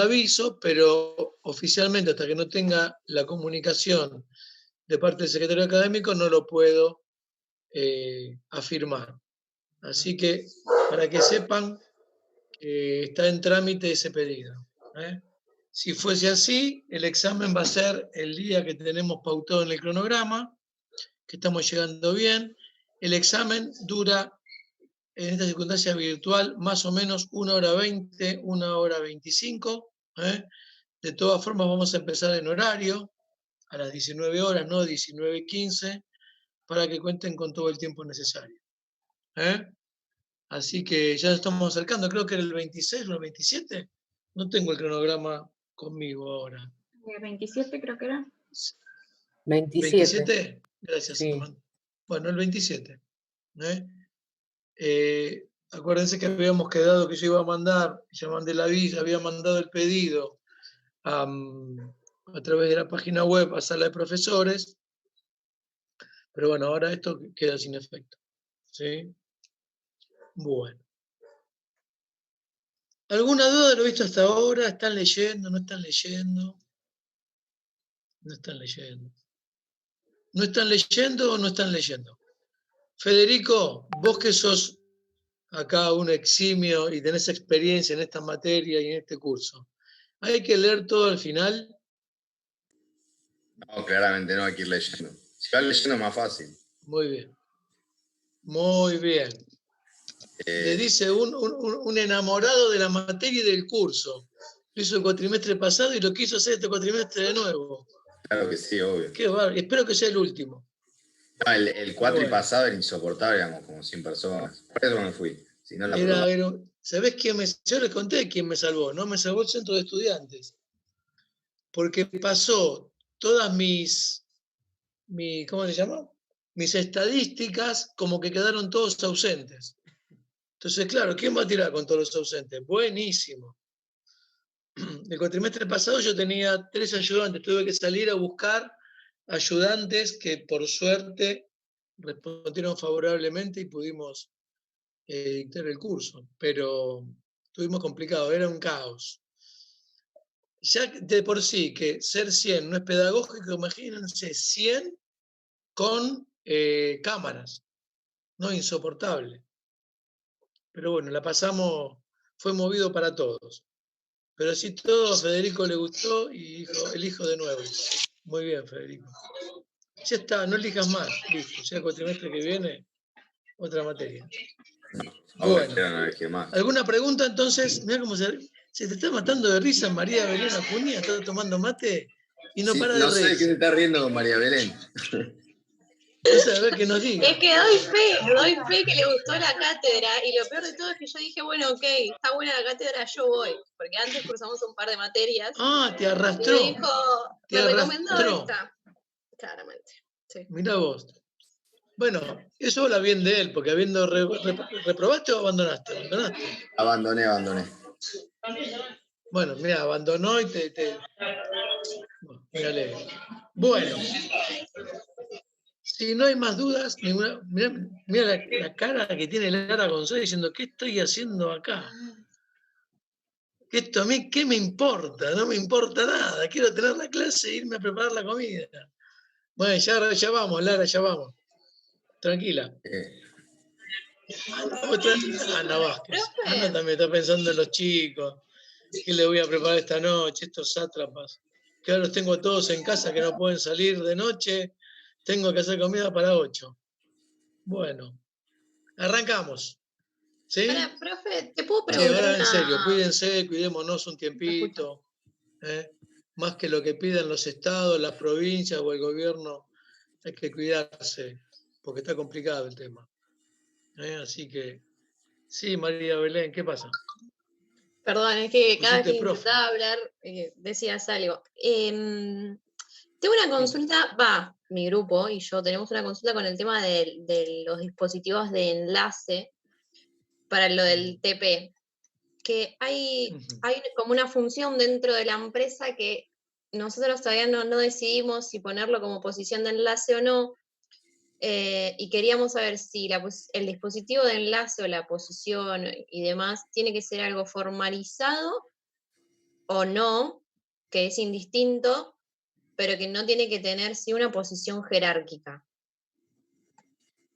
aviso, pero oficialmente hasta que no tenga la comunicación de parte del secretario académico no lo puedo afirmar. Así que para que sepan que está en trámite ese pedido. Si fuese así, el examen va a ser el día que tenemos pautado en el cronograma, que estamos llegando bien. El examen dura, en esta circunstancia virtual, más o menos 1 hora 20, 1 hora 25. De todas formas, vamos a empezar en horario, a las 19 horas, no 19:15, para que cuenten con todo el tiempo necesario. Así que ya nos estamos acercando, creo que era el 26 o el 27. No tengo el cronograma conmigo ahora. El 27 creo que era. 27. Gracias, Sí. Armando. Bueno, el 27. Acuérdense que habíamos quedado que yo iba a mandar, ya mandé el aviso, había mandado el pedido a través de la página web a sala de profesores, pero bueno, ahora esto queda sin efecto. ¿Sí? Bueno. ¿Alguna duda de lo visto hasta ahora? ¿Están leyendo? ¿No están leyendo? No están leyendo. ¿No están leyendo o no están leyendo? Federico, vos que sos acá un eximio y tenés experiencia en esta materia y en este curso, ¿hay que leer todo al final? No, claramente no, hay que ir leyendo. Si vas leyendo es más fácil. Muy bien. Muy bien. Le dice un enamorado de la materia y del curso. Lo hizo el cuatrimestre pasado y lo quiso hacer este cuatrimestre de nuevo. Claro que sí, obvio. Qué bárbaro. Espero que sea el último. No, el cuatri pasado era insoportable, éramos como 100 personas. Por eso me fui. Si no ¿Sabés quién yo les conté quién me salvó? No me salvó el centro de estudiantes. Porque pasó todas ¿cómo se llama? Mis estadísticas como que quedaron todos ausentes. Entonces, claro, ¿quién va a tirar con todos los ausentes? Buenísimo. El cuatrimestre pasado yo tenía 3 ayudantes, tuve que salir a buscar ayudantes que por suerte respondieron favorablemente y pudimos dictar el curso, pero estuvimos complicados, era un caos. Ya de por sí que ser 100 no es pedagógico, imagínense 100 con cámaras, no, insoportable. Pero bueno, la pasamos, fue movido para todos. Pero así todo, a Federico le gustó y dijo, elijo de nuevo. Muy bien, Federico. Ya está, no elijas más, listo. Ya el cuatrimestre que viene, otra materia. Bueno, ¿alguna pregunta entonces? Mirá cómo se te está matando de risa María Belén Acuña, está tomando mate y no para de reír. No sé de qué se está riendo con María Belén. No sé, a ver qué nos diga. Es que doy fe que le gustó la cátedra y lo peor de todo es que yo dije, bueno, ok, está buena la cátedra, yo voy. Porque antes cursamos un par de materias. Ah, te arrastró. Y dijo, me recomendó esta. Claramente, sí. Mirá vos. Bueno, eso habla bien de él, porque habiendo ¿reprobaste o abandonaste? Abandoné. Bueno, mira, abandonó y Bueno, me alegro. Bueno, si no hay más dudas, ninguna. Mira la cara que tiene Lara González diciendo, ¿qué estoy haciendo acá? Esto a mí, ¿qué me importa? No me importa nada. Quiero tener la clase e irme a preparar la comida. Bueno, ya vamos, Lara, ya vamos. Tranquila. Ana Vázquez. Ana también está pensando en los chicos. ¿Qué le voy a preparar esta noche? Estos sátrapas. Que ahora los tengo a todos en casa que no pueden salir de noche. Tengo que hacer comida para 8. Bueno, arrancamos. ¿Sí? Ahora, profe, ¿te puedo preguntar? Ahora en serio, cuídense, cuidémonos un tiempito. Más que lo que piden los estados, las provincias o el gobierno, hay que cuidarse, porque está complicado el tema. Así que, sí, María Belén, ¿qué pasa? Perdón, es que cada vez que profe. intentaba hablar decías algo. Tengo una consulta, mi grupo y yo tenemos una consulta con el tema de los dispositivos de enlace para lo del TP. Que hay como una función dentro de la empresa que nosotros todavía no decidimos si ponerlo como posición de enlace o no, y queríamos saber si el dispositivo de enlace o la posición y demás tiene que ser algo formalizado o no, que es indistinto, pero que no tiene que tener sí una posición jerárquica.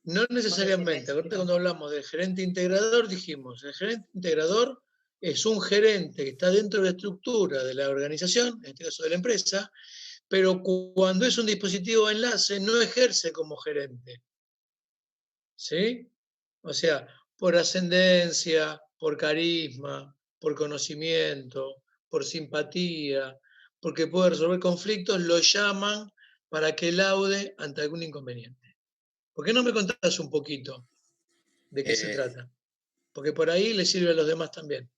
No necesariamente. explico. Ahorita cuando hablamos del gerente integrador, dijimos, el gerente integrador es un gerente que está dentro de la estructura de la organización, en este caso de la empresa, pero cuando es un dispositivo de enlace no ejerce como gerente. ¿Sí? O sea, por ascendencia, por carisma, por conocimiento, por simpatía, porque puede resolver conflictos, lo llaman para que laude ante algún inconveniente. ¿Por qué no me contás un poquito de qué se trata? Porque por ahí le sirve a los demás también.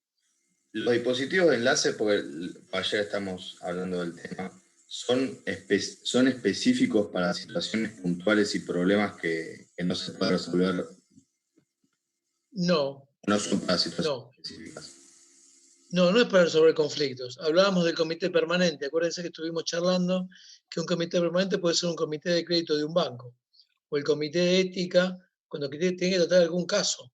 Los dispositivos de enlace, porque ayer estamos hablando del tema, son específicos para situaciones puntuales y problemas que no se pueden resolver. No, No son para situaciones no. específicas. No es para resolver conflictos. Hablábamos del comité permanente. Acuérdense que estuvimos charlando que un comité permanente puede ser un comité de crédito de un banco, o el comité de ética cuando tiene que tratar algún caso.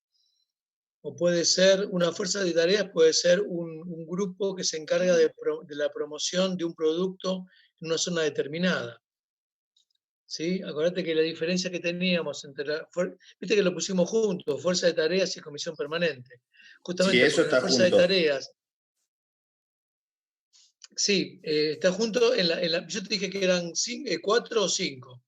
O puede ser una fuerza de tareas, puede ser un grupo que se encarga de la promoción de un producto en una zona determinada. ¿Sí? Acordate que la diferencia que teníamos entre viste que lo pusimos juntos, fuerza de tareas y comisión permanente. Justamente Sí, eso porque la está fuerza de junto. tareas, sí, está junto yo te dije que eran 4 o 5,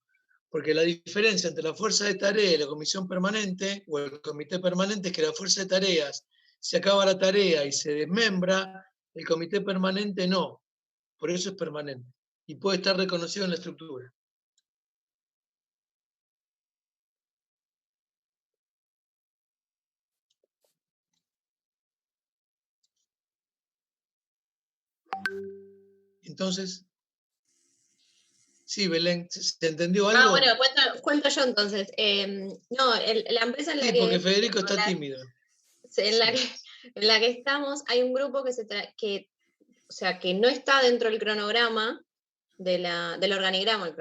porque la diferencia entre la fuerza de tarea y la comisión permanente o el comité permanente es que la fuerza de tareas se acaba la tarea y se desmembra, el comité permanente no, por eso es permanente y puede estar reconocido en la estructura. Entonces, sí, Belén, ¿se entendió algo? Bueno, cuento yo entonces. No, la empresa en la Sí, porque Federico está tímido. En la que estamos, hay un grupo o sea, que no está dentro del cronograma, del organigrama,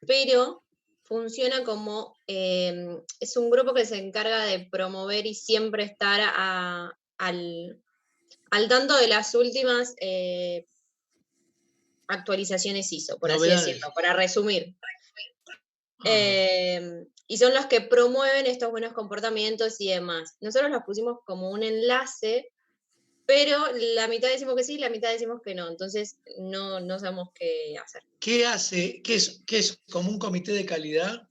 pero funciona como, es un grupo que se encarga de promover y siempre estar al tanto de las últimas actualizaciones ISO, por así Novedades. decirlo, para resumir. Ajá. Y son los que promueven estos buenos comportamientos y demás. Nosotros los pusimos como un enlace, pero la mitad decimos que sí, la mitad decimos que no. Entonces no sabemos qué hacer. ¿Qué hace? ¿Qué es como un comité de calidad?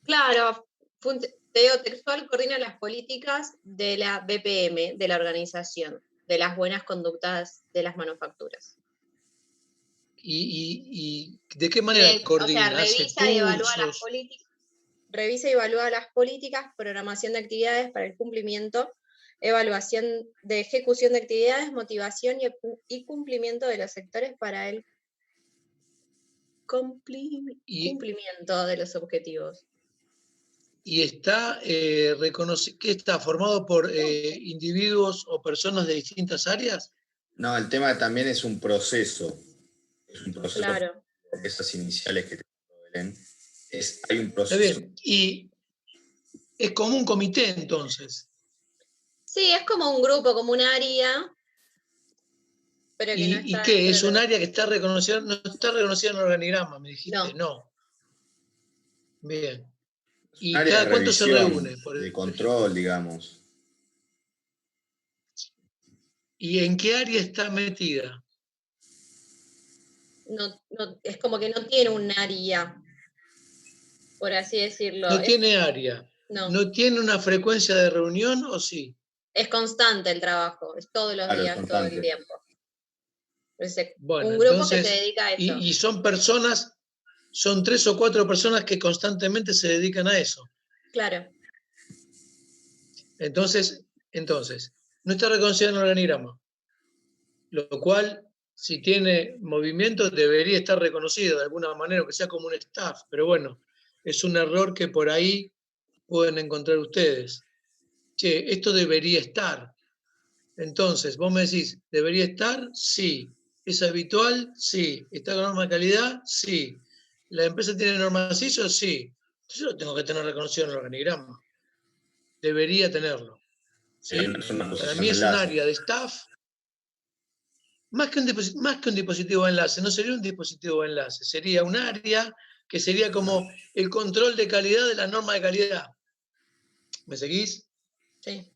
Claro, Teo Textual coordina las políticas de la BPM, de la organización, de las buenas conductas de las manufacturas. ¿Y de qué manera coordina? O sea, ¿Hace revisa y evalúa cursos? las políticas, programación de actividades para el cumplimiento, evaluación de ejecución de actividades, motivación y cumplimiento de los sectores para el cumplimiento de los objetivos. ¿Y está ¿qué está formado por individuos o personas de distintas áreas? No, el tema también es un proceso. Es un proceso. Claro. Esas iniciales que te Belén. Hay un Está proceso. bien. Y es como un comité entonces. Sí, es como un grupo, como un área, pero que no está ¿Y qué? ¿Es un dentro área que está reconocida? No está reconocida en el organigrama, me dijiste. No. Bien. Es un ¿Y área de cada cuánto se revisión, reúne? de control, digamos. ¿Y en qué área está metida? No, es como que no tiene un área, por así decirlo. No tiene área. No. ¿No tiene una frecuencia de reunión o sí? Es constante el trabajo, es todos los días, todo el tiempo. Bueno, un grupo entonces, que se dedica a eso. Y son personas, son 3 o 4 personas que constantemente se dedican a eso. Claro. Entonces, no está reconocida en el organigrama, lo cual, si tiene movimiento, debería estar reconocido de alguna manera, aunque sea como un staff, pero bueno, es un error que por ahí pueden encontrar ustedes. Che, esto debería estar. Entonces, vos me decís, ¿debería estar? Sí. ¿Es habitual? Sí. ¿Está con norma de calidad? Sí. ¿La empresa tiene normas ISO? Sí. Entonces yo lo tengo que tener reconocido en el organigrama. Debería tenerlo. ¿Sí? Es una Para posición mí de es un enlace. área de staff. Más que un dispositivo de enlace, no sería un dispositivo de enlace, sería un área que sería como el control de calidad de la norma de calidad. ¿Me seguís? Sí.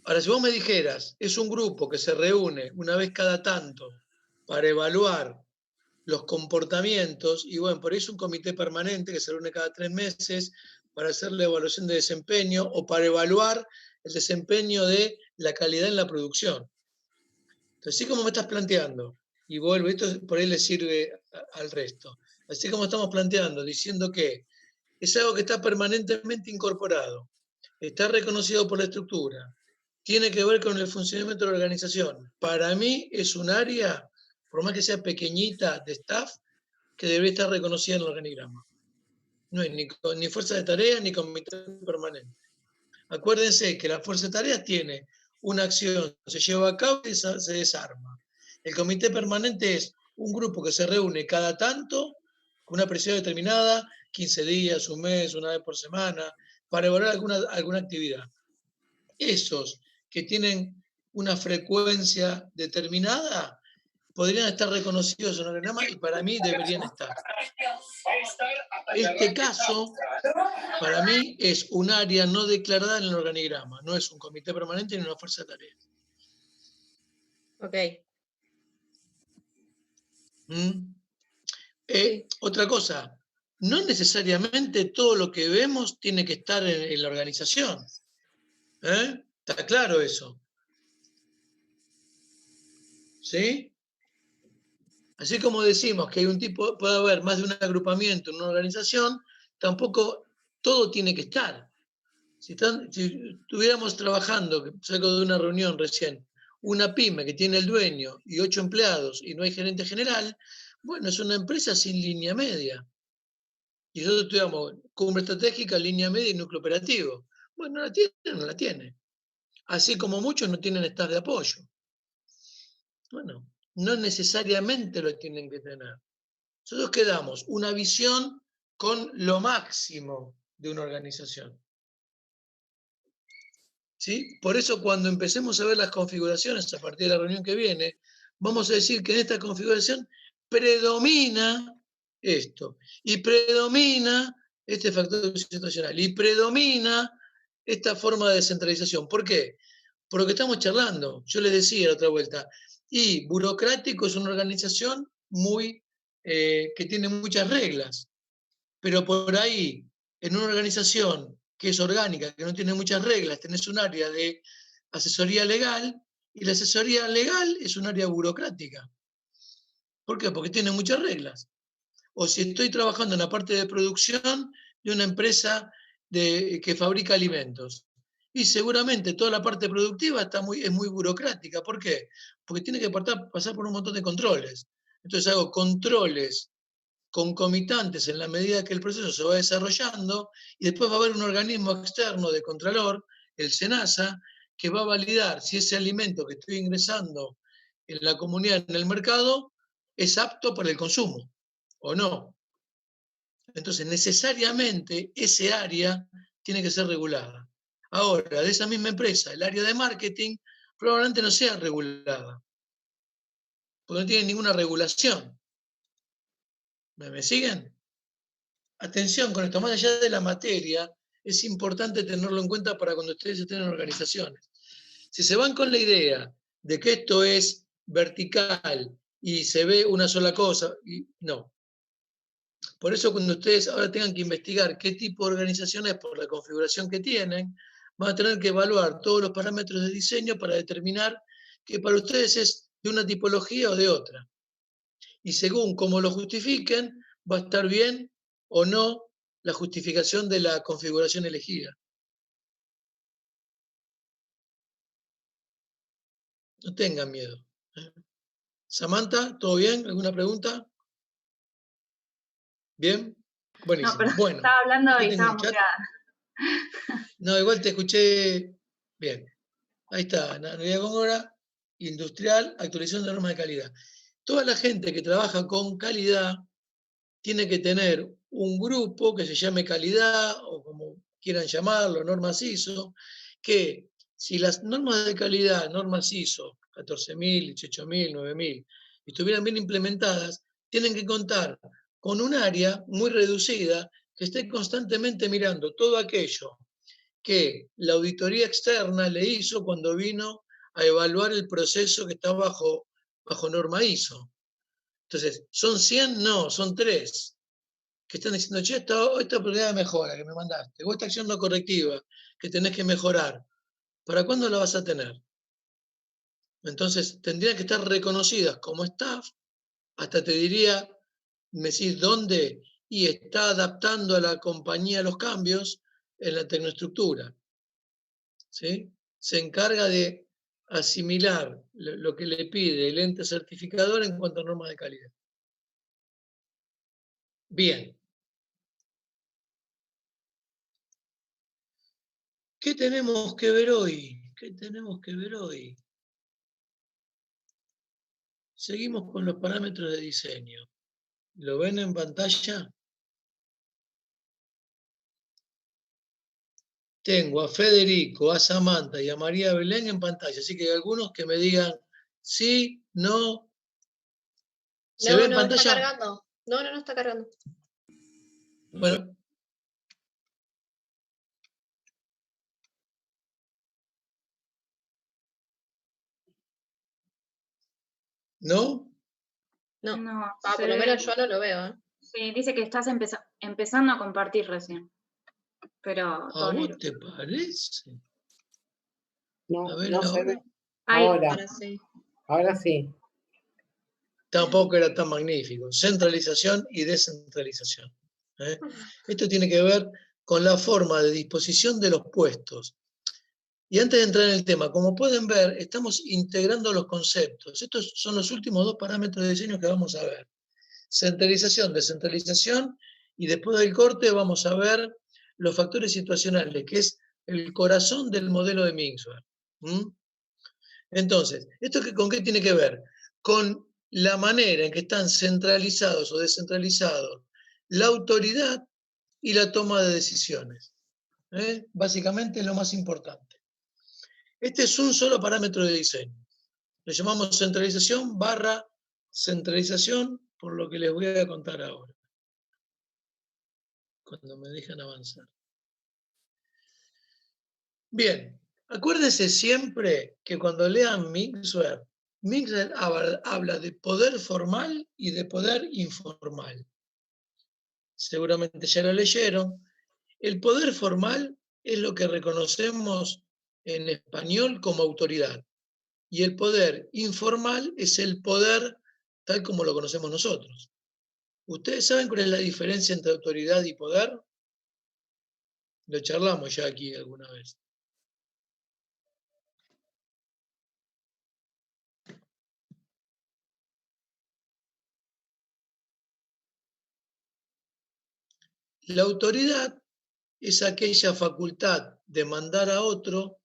Ahora, si vos me dijeras, es un grupo que se reúne una vez cada tanto para evaluar los comportamientos, y bueno, por eso un comité permanente que se reúne cada 3 meses para hacer la evaluación de desempeño o para evaluar el desempeño de la calidad en la producción. Entonces, así como me estás planteando, y vuelvo, esto por ahí le sirve al resto, así como estamos planteando, diciendo que es algo que está permanentemente incorporado, está reconocido por la estructura, tiene que ver con el funcionamiento de la organización. Para mí es un área, por más que sea pequeñita de staff, que debería estar reconocida en el organigrama. No hay ni fuerza de tareas ni comité permanente. Acuérdense que la fuerza de tareas tiene una acción, se lleva a cabo y se desarma. El comité permanente es un grupo que se reúne cada tanto, con una presión determinada, 15 días, un mes, una vez por semana, para evaluar alguna actividad. Esos que tienen una frecuencia determinada podrían estar reconocidos en el organigrama y para mí deberían estar. Este caso, para mí, es un área no declarada en el organigrama, no es un comité permanente ni una fuerza de tareas. Ok. Sí. Otra cosa, no necesariamente todo lo que vemos tiene que estar en la organización. ¿Está claro eso? ¿Sí? Así como decimos que hay puede haber más de un agrupamiento en una organización, tampoco todo tiene que estar. Si estuviéramos trabajando, salgo de una reunión recién, una pyme que tiene el dueño y 8 empleados y no hay gerente general, bueno, es una empresa sin línea media. Y nosotros estudiamos cumbre estratégica, línea media y núcleo operativo. Bueno, no la tiene, no la tiene. Así como muchos no tienen staff de apoyo. Bueno, no necesariamente lo tienen que tener. Nosotros quedamos una visión con lo máximo de una organización. ¿Sí? Por eso cuando empecemos a ver las configuraciones a partir de la reunión que viene, vamos a decir que en esta configuración predomina esto, y predomina este factor situacional, y predomina esta forma de descentralización. ¿Por qué? Por lo que estamos charlando. Yo les decía la otra vuelta, y burocrático es una organización que tiene muchas reglas, pero por ahí, en una organización que es orgánica, que no tiene muchas reglas, tenés un área de asesoría legal, y la asesoría legal es un área burocrática. ¿Por qué? Porque tiene muchas reglas. O si estoy trabajando en la parte de producción de una empresa que fabrica alimentos, y seguramente toda la parte productiva es muy burocrática. ¿Por qué? Porque tiene que pasar por un montón de controles. Entonces hago controles concomitantes en la medida que el proceso se va desarrollando, y después va a haber un organismo externo de Contralor, el SENASA, que va a validar si ese alimento que estoy ingresando en la comunidad, en el mercado, es apto para el consumo o no. Entonces, necesariamente ese área tiene que ser regulada. Ahora, de esa misma empresa, el área de marketing probablemente no sea regulada, porque no tiene ninguna regulación. ¿Me siguen? Atención con esto, más allá de la materia, es importante tenerlo en cuenta para cuando ustedes estén en organizaciones. Si se van con la idea de que esto es vertical y se ve una sola cosa, no. Por eso cuando ustedes ahora tengan que investigar qué tipo de organización es por la configuración que tienen, van a tener que evaluar todos los parámetros de diseño para determinar que para ustedes es de una tipología o de otra. Y según cómo lo justifiquen, va a estar bien o no la justificación de la configuración elegida. No tengan miedo. Samantha, ¿todo bien? ¿Alguna pregunta? ¿Bien? Buenísimo. No, pero bueno, estaba hablando y tengo estaba un chat. muteada. No, igual te escuché bien. Ahí está, Analidad Góngora, industrial, actualización de normas de calidad. Toda la gente que trabaja con calidad tiene que tener un grupo que se llame calidad, o como quieran llamarlo, normas ISO, que si las normas de calidad, normas ISO, 14.000, 18.000, 9.000, y estuvieran bien implementadas, tienen que contar con un área muy reducida que esté constantemente mirando todo aquello que la auditoría externa le hizo cuando vino a evaluar el proceso que está bajo norma ISO. Entonces, ¿son 100? No, son 3 que están diciendo, che, esta oportunidad de mejora que me mandaste, o esta acción no correctiva que tenés que mejorar, ¿para cuándo la vas a tener? Entonces, tendrían que estar reconocidas como staff, hasta te diría, me decís dónde, y está adaptando a la compañía los cambios en la tecnoestructura. ¿Sí? Se encarga de asimilar lo que le pide el ente certificador en cuanto a normas de calidad. Bien. ¿Qué tenemos que ver hoy? ¿Qué tenemos que ver hoy? Seguimos con los parámetros de diseño. ¿Lo ven en pantalla? Tengo a Federico, a Samantha y a María Belén en pantalla, así que hay algunos que me digan sí, no. ¿Se ve en pantalla? Está cargando. No está cargando. Bueno. ¿No? No, por lo menos yo no lo veo. ¿eh? Sí, dice que estás empezando a compartir recién. Pero ¿A vos te parece? No, A ver, no se ve. Ahí. Ahora sí. Ahora sí. Tampoco era tan magnífico. Centralización y descentralización. ¿Eh? Esto tiene que ver con la forma de disposición de los puestos. Y antes de entrar en el tema, como pueden ver, estamos integrando los conceptos. Estos son los últimos 2 parámetros de diseño que vamos a ver. Centralización, descentralización, y después del corte vamos a ver los factores situacionales, que es el corazón del modelo de Mixware. Entonces, ¿esto con qué tiene que ver? Con la manera en que están centralizados o descentralizados la autoridad y la toma de decisiones. Básicamente es lo más importante. Este es un solo parámetro de diseño. Lo llamamos centralización / centralización, por lo que les voy a contar ahora. Cuando me dejan avanzar. Bien, acuérdense siempre que cuando lean Mixware, Mixware habla de poder formal y de poder informal. Seguramente ya lo leyeron. El poder formal es lo que reconocemos en español como autoridad. Y el poder informal es el poder tal como lo conocemos nosotros. ¿Ustedes saben cuál es la diferencia entre autoridad y poder? Lo charlamos ya aquí alguna vez. La autoridad es aquella facultad de mandar a otro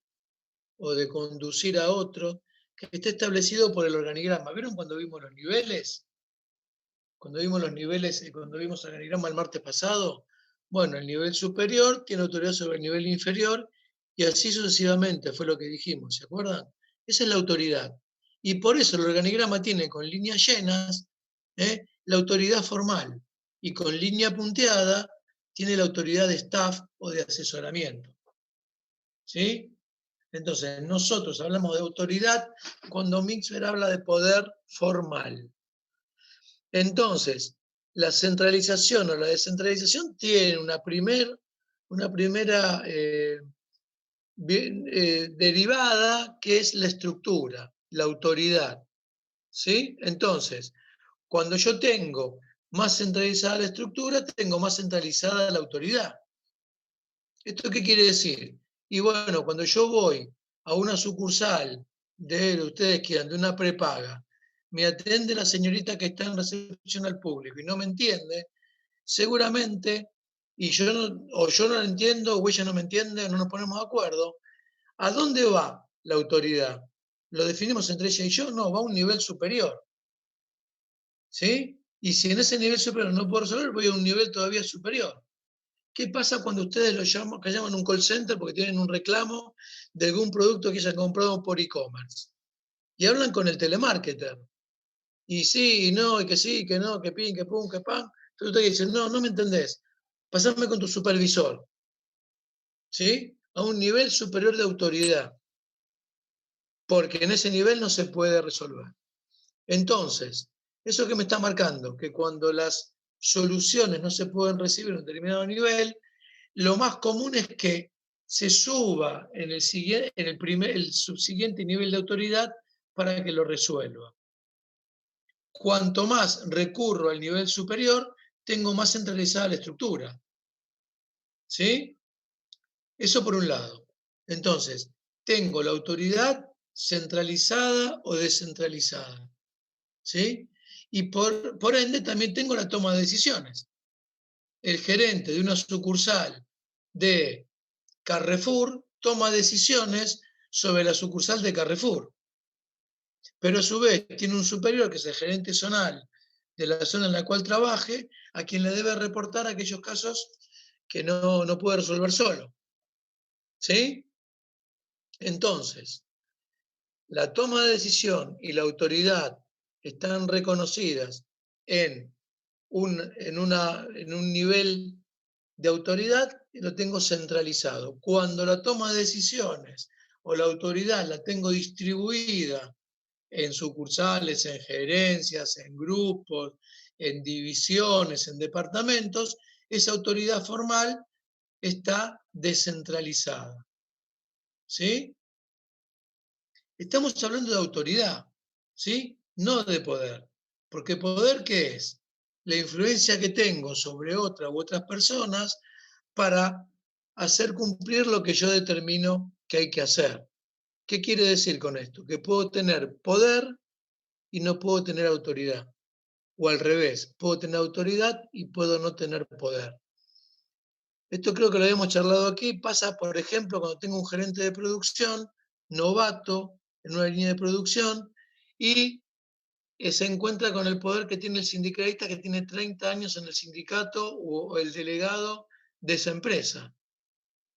o de conducir a otro que esté establecido por el organigrama. ¿Vieron cuando vimos los niveles? Cuando vimos los niveles, cuando vimos el organigrama el martes pasado, bueno, el nivel superior tiene autoridad sobre el nivel inferior y así sucesivamente, fue lo que dijimos, ¿se acuerdan? Esa es la autoridad. Y por eso el organigrama tiene con líneas llenas la autoridad formal y con línea punteada tiene la autoridad de staff o de asesoramiento. ¿Sí? Entonces, nosotros hablamos de autoridad cuando Mixware habla de poder formal. Entonces, la centralización o la descentralización tiene una primera derivada que es la estructura, la autoridad. ¿Sí? Entonces, cuando yo tengo más centralizada la estructura, tengo más centralizada la autoridad. ¿Esto qué quiere decir? Y bueno, cuando yo voy a una sucursal de ustedes quieran, de una prepaga, me atiende la señorita que está en recepción al público y no me entiende, seguramente, y yo no la entiendo, o ella no me entiende, o no nos ponemos de acuerdo, ¿a dónde va la autoridad? ¿Lo definimos entre ella y yo? No, va a un nivel superior. ¿Sí? Y si en ese nivel superior no puedo resolver, voy a un nivel todavía superior. ¿Qué pasa cuando ustedes lo llaman un call center porque tienen un reclamo de algún producto que hayan comprado por e-commerce? y hablan con el telemarketer. Y sí, y no, y que sí, que no, que pin, que pum, que pan. Entonces usted dice, no, no me entendés. Pasame con tu supervisor. ¿Sí? A un nivel superior de autoridad. Porque en ese nivel no se puede resolver. Entonces, eso que me está marcando, que cuando las soluciones no se pueden recibir en un determinado nivel, lo más común es que se suba en el subsiguiente nivel de autoridad para que lo resuelva. Cuanto más recurro al nivel superior, tengo más centralizada la estructura. ¿Sí? Eso por un lado. Entonces, tengo la autoridad centralizada o descentralizada. ¿Sí? Y por ende también tengo la toma de decisiones. El gerente de una sucursal de Carrefour toma decisiones sobre la sucursal de Carrefour, pero a su vez tiene un superior que es el gerente zonal de la zona en la cual trabaje, a quien le debe reportar aquellos casos que no puede resolver solo. ¿Sí? Entonces, la toma de decisión y la autoridad están reconocidas en un nivel de autoridad y lo tengo centralizado. Cuando la toma de decisiones o la autoridad la tengo distribuida en sucursales, en gerencias, en grupos, en divisiones, en departamentos, esa autoridad formal está descentralizada. ¿Sí? Estamos hablando de autoridad, ¿sí? No de poder. Porque poder, ¿qué es? La influencia que tengo sobre otra u otras personas para hacer cumplir lo que yo determino que hay que hacer. ¿Qué quiere decir con esto? Que puedo tener poder y no puedo tener autoridad. O al revés, puedo tener autoridad y puedo no tener poder. Esto creo que lo habíamos charlado aquí. Pasa, por ejemplo, cuando tengo un gerente de producción novato en una línea de producción y se encuentra con el poder que tiene el sindicalista que tiene 30 años en el sindicato o el delegado de esa empresa.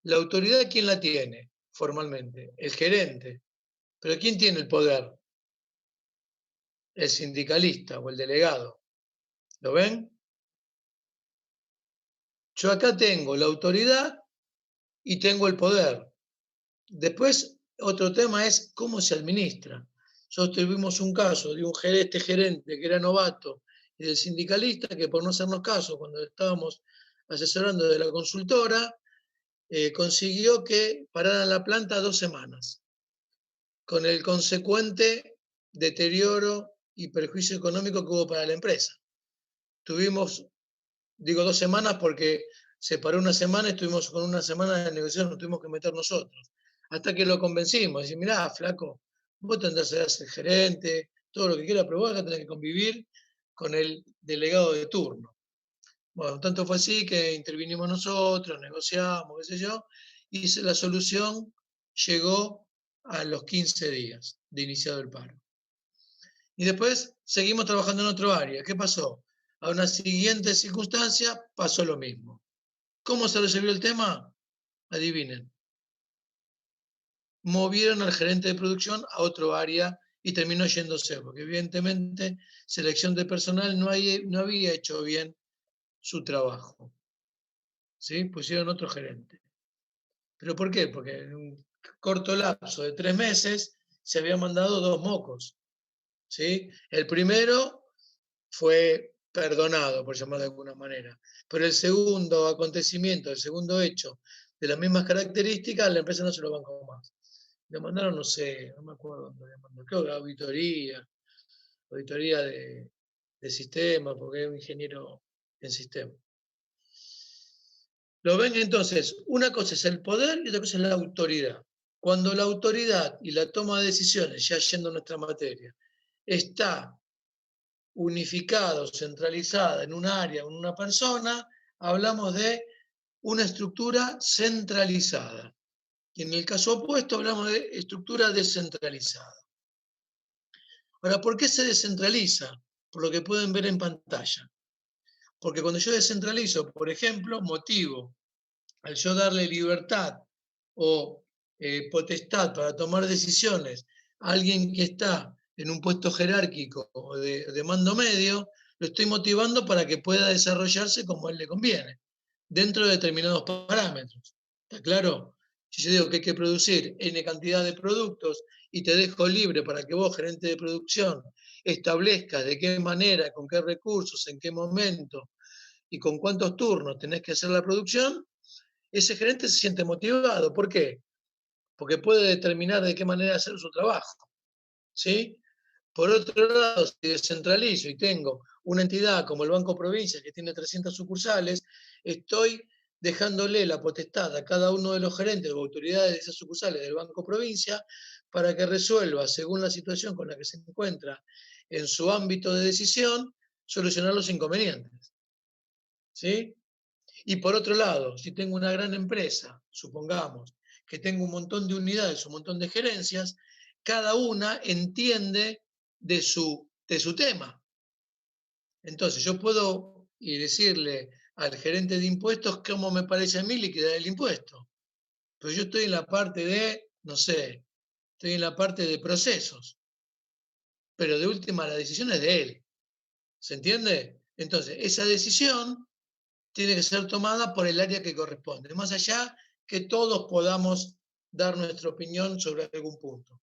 La autoridad, ¿quién la tiene formalmente? El gerente. Pero ¿quién tiene el poder? El sindicalista o el delegado. ¿Lo ven? Yo acá tengo la autoridad y tengo el poder. Después, otro tema es cómo se administra. Nosotros tuvimos un caso de un gerente que era novato y del sindicalista que por no hacernos caso cuando estábamos asesorando de la consultora, consiguió que pararan la planta 2 semanas, con el consecuente deterioro y perjuicio económico que hubo para la empresa. Tuvimos, digo 2 semanas porque se paró una semana y estuvimos con una semana de negociación, nos tuvimos que meter nosotros. Hasta que lo convencimos, decir, mirá, flaco, vos tendrás que ser el gerente, todo lo que quieras, pero vos vas a tener que convivir con el delegado de turno. Bueno, tanto fue así que intervinimos nosotros, negociamos, qué sé yo, y la solución llegó a los 15 días de iniciado el paro. Y después seguimos trabajando en otro área. ¿Qué pasó? A una siguiente circunstancia pasó lo mismo. ¿Cómo se resolvió el tema? Adivinen. Movieron al gerente de producción a otro área y terminó yéndose, porque evidentemente selección de personal no había hecho bien su trabajo. ¿Sí? Pusieron otro gerente. ¿Pero por qué? Porque en un corto lapso de 3 meses se habían mandado 2 mocos. ¿Sí? El primero fue perdonado, por llamarlo de alguna manera. Pero el segundo acontecimiento, el segundo hecho, de las mismas características, la empresa no se lo bancó más. Le mandaron, no sé, no me acuerdo dónde le mandaron, creo que auditoría de sistema, porque es un ingeniero en sistema. ¿Lo ven? Entonces, una cosa es el poder y otra cosa es la autoridad. Cuando la autoridad y la toma de decisiones, ya yendo a nuestra materia, está unificada o centralizada en un área o en una persona, hablamos de una estructura centralizada. Y en el caso opuesto hablamos de estructura descentralizada. Ahora, ¿por qué se descentraliza? Por lo que pueden ver en pantalla. Porque cuando yo descentralizo, por ejemplo, motivo, al yo darle libertad o potestad para tomar decisiones a alguien que está en un puesto jerárquico o de mando medio, lo estoy motivando para que pueda desarrollarse como a él le conviene, dentro de determinados parámetros. ¿Está claro? Si yo digo que hay que producir N cantidad de productos y te dejo libre para que vos, gerente de producción, establezcas de qué manera, con qué recursos, en qué momento y con cuántos turnos tenés que hacer la producción, ese gerente se siente motivado. ¿Por qué? Porque puede determinar de qué manera hacer su trabajo. ¿Sí? Por otro lado, si descentralizo y tengo una entidad como el Banco Provincia, que tiene 300 sucursales, estoy dejándole la potestad a cada uno de los gerentes o autoridades de esas sucursales del Banco Provincia para que resuelva, según la situación con la que se encuentra en su ámbito de decisión, solucionar los inconvenientes. ¿Sí? Y por otro lado, si tengo una gran empresa, supongamos que tengo un montón de unidades, un montón de gerencias, cada una entiende de su tema. Entonces yo puedo decirle al gerente de impuestos cómo me parece a mí liquidar el impuesto. Pero yo estoy en la parte de, no sé, estoy en la parte de procesos. Pero de última la decisión es de él. ¿Se entiende? Entonces, esa decisión tiene que ser tomada por el área que corresponde, más allá que todos podamos dar nuestra opinión sobre algún punto.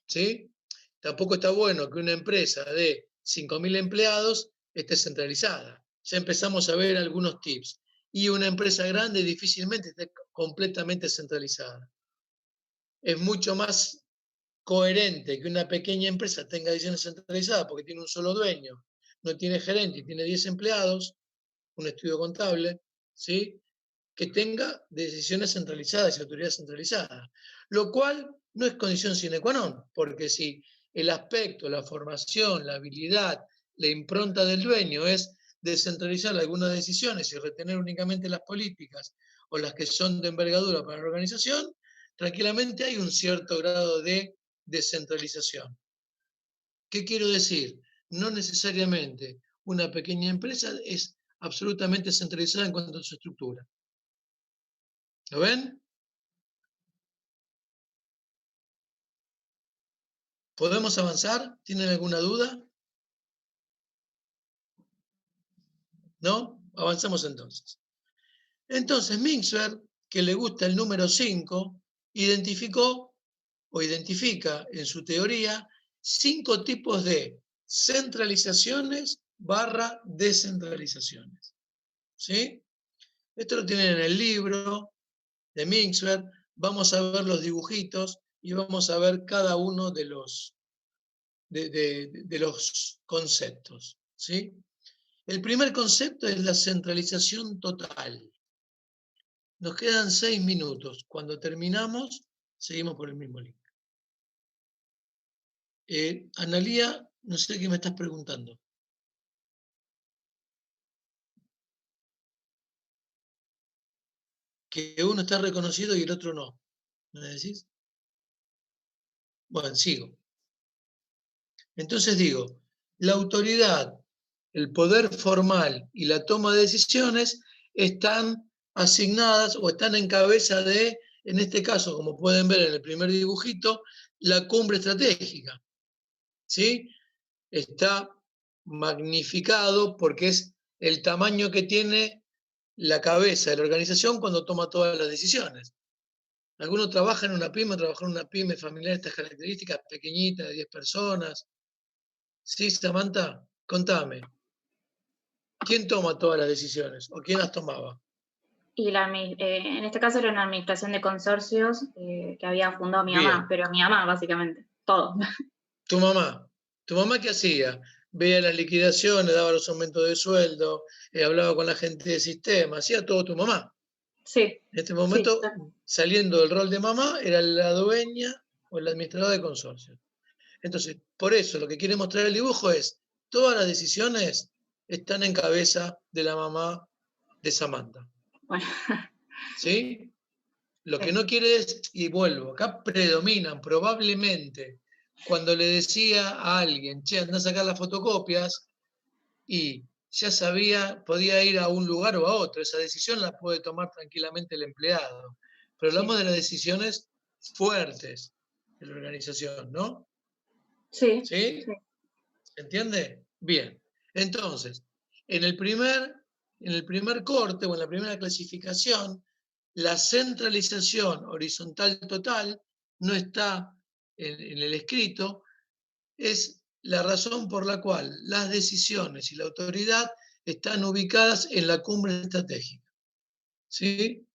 ¿Sí? Tampoco está bueno que una empresa de 5.000 empleados esté centralizada. Ya empezamos a ver algunos tips. Y una empresa grande difícilmente esté completamente centralizada. Es mucho más coherente que una pequeña empresa tenga decisiones centralizadas porque tiene un solo dueño, no tiene gerente y tiene 10 empleados, un estudio contable, ¿sí? Que tenga decisiones centralizadas y autoridad centralizada, lo cual no es condición sine qua non, porque si el aspecto, la formación, la habilidad, la impronta del dueño es descentralizar algunas decisiones y retener únicamente las políticas o las que son de envergadura para la organización, tranquilamente hay un cierto grado de descentralización. ¿Qué quiero decir? No necesariamente una pequeña empresa es absolutamente centralizada en cuanto a su estructura. ¿Lo ven? ¿Podemos avanzar? ¿Tienen alguna duda? ¿No? Avanzamos entonces. Entonces, Mintzberg, que le gusta el número 5, identifica en su teoría 5 tipos de centralizaciones / descentralizaciones. ¿Sí? Esto lo tienen en el libro de Mintzberg. Vamos a ver los dibujitos y vamos a ver cada uno de los conceptos. ¿Sí? El primer concepto es la centralización total. Nos quedan 6 minutos. Cuando terminamos, seguimos por el mismo link. Analía, no sé qué me estás preguntando. Que uno está reconocido y el otro no. ¿Me decís? Bueno, sigo. Entonces digo, la autoridad, el poder formal y la toma de decisiones están asignadas o están en cabeza de, en este caso, como pueden ver en el primer dibujito, la cumbre estratégica. ¿Sí? Está magnificado porque es el tamaño que tiene la cabeza de la organización cuando toma todas las decisiones. Algunos trabajan en una pyme, trabajan en una pyme familiar de estas características, pequeñita, de 10 personas. ¿Sí, Samantha? Contame. ¿Quién toma todas las decisiones o quién las tomaba? Y en este caso era una administración de consorcios que había fundado mi Bien. mamá, pero mi mamá básicamente, todo. ¿Tu mamá? ¿Tu mamá qué hacía? Veía las liquidaciones, daba los aumentos de sueldo, hablaba con la gente de sistema, hacía todo tu mamá. Sí. En este momento, Sí. saliendo del rol de mamá, era la dueña o el administrador de consorcio. Entonces, por eso lo que quiere mostrar el dibujo es, todas las decisiones están en cabeza de la mamá de Samantha. Bueno. ¿Sí? Lo que no quiere es, y vuelvo, acá predominan probablemente cuando le decía a alguien, che, anda a sacar las fotocopias, y ya sabía, podía ir a un lugar o a otro. Esa decisión la puede tomar tranquilamente el empleado. Pero hablamos de las decisiones fuertes, de la organización, ¿no? Sí, ¿Sí? sí. ¿Se entiende? Bien. Entonces, en el primer corte o en la primera clasificación, la centralización horizontal total no está en el escrito, es la razón por la cual las decisiones y la autoridad están ubicadas en la cumbre estratégica. ¿Sí?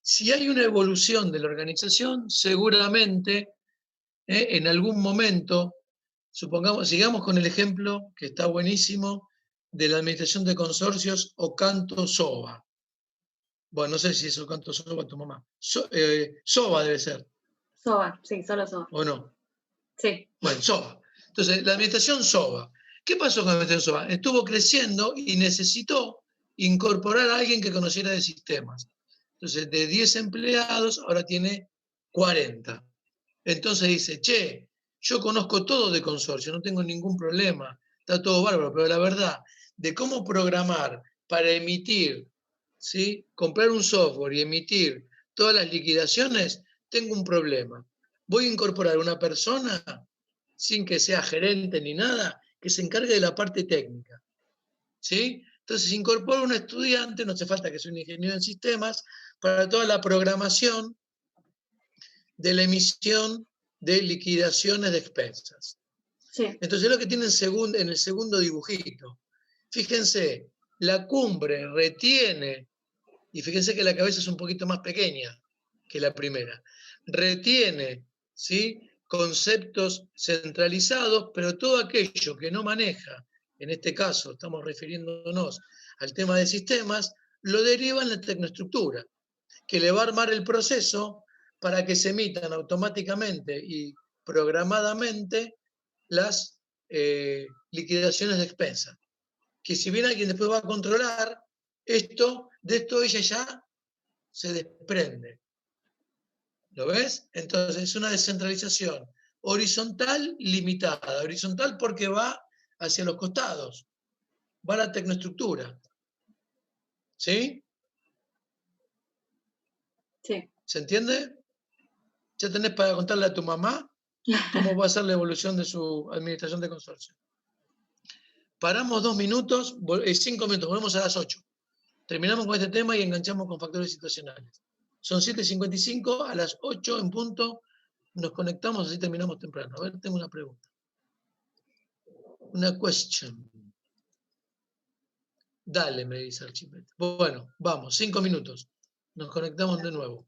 Si hay una evolución de la organización, seguramente en algún momento, supongamos, sigamos con el ejemplo que está buenísimo de la administración de consorcios Ocanto SOBA. Bueno, no sé si es Ocanto SOBA tu mamá. SOBA debe ser, SOBA, sí, solo SOBA. ¿o no? Sí, Bueno, SOBA. Entonces, la administración SOBA. ¿Qué pasó con la administración SOBA? Estuvo creciendo y necesitó incorporar a alguien que conociera de sistemas. Entonces, de 10 empleados, ahora tiene 40. Entonces dice, che, yo conozco todo de consorcio, no tengo ningún problema, está todo bárbaro, pero la verdad, de cómo programar para emitir, ¿sí? Comprar un software y emitir todas las liquidaciones, tengo un problema. Voy a incorporar una persona, sin que sea gerente ni nada, que se encargue de la parte técnica, ¿sí? Entonces incorporo un estudiante, no hace falta que sea un ingeniero en sistemas, para toda la programación de la emisión de liquidaciones de expensas. sí, Entonces lo que tienen en el segundo dibujito. Fíjense, la cumbre retiene, y fíjense que la cabeza es un poquito más pequeña que la primera, retiene, ¿sí?, conceptos centralizados, pero todo aquello que no maneja, en este caso estamos refiriéndonos al tema de sistemas, lo deriva en la tecnoestructura, que le va a armar el proceso para que se emitan automáticamente y programadamente las liquidaciones de expensas. Que si bien alguien después va a controlar, de esto ella ya se desprende. ¿Lo ves? Entonces es una descentralización horizontal limitada. Horizontal porque va hacia los costados, va a la tecnoestructura. ¿Sí? sí. ¿Se entiende? ¿Ya tenés para contarle a tu mamá cómo va a ser la evolución de su administración de consorcio? Paramos 2 minutos, 5 minutos, volvemos a las 8. Terminamos con este tema y enganchamos con factores situacionales. Son 7:55, a las 8 en punto nos conectamos, así terminamos temprano. A ver, tengo una pregunta. Una question. Dale, me dice Archipete. Bueno, vamos, 5 minutos. Nos conectamos de nuevo.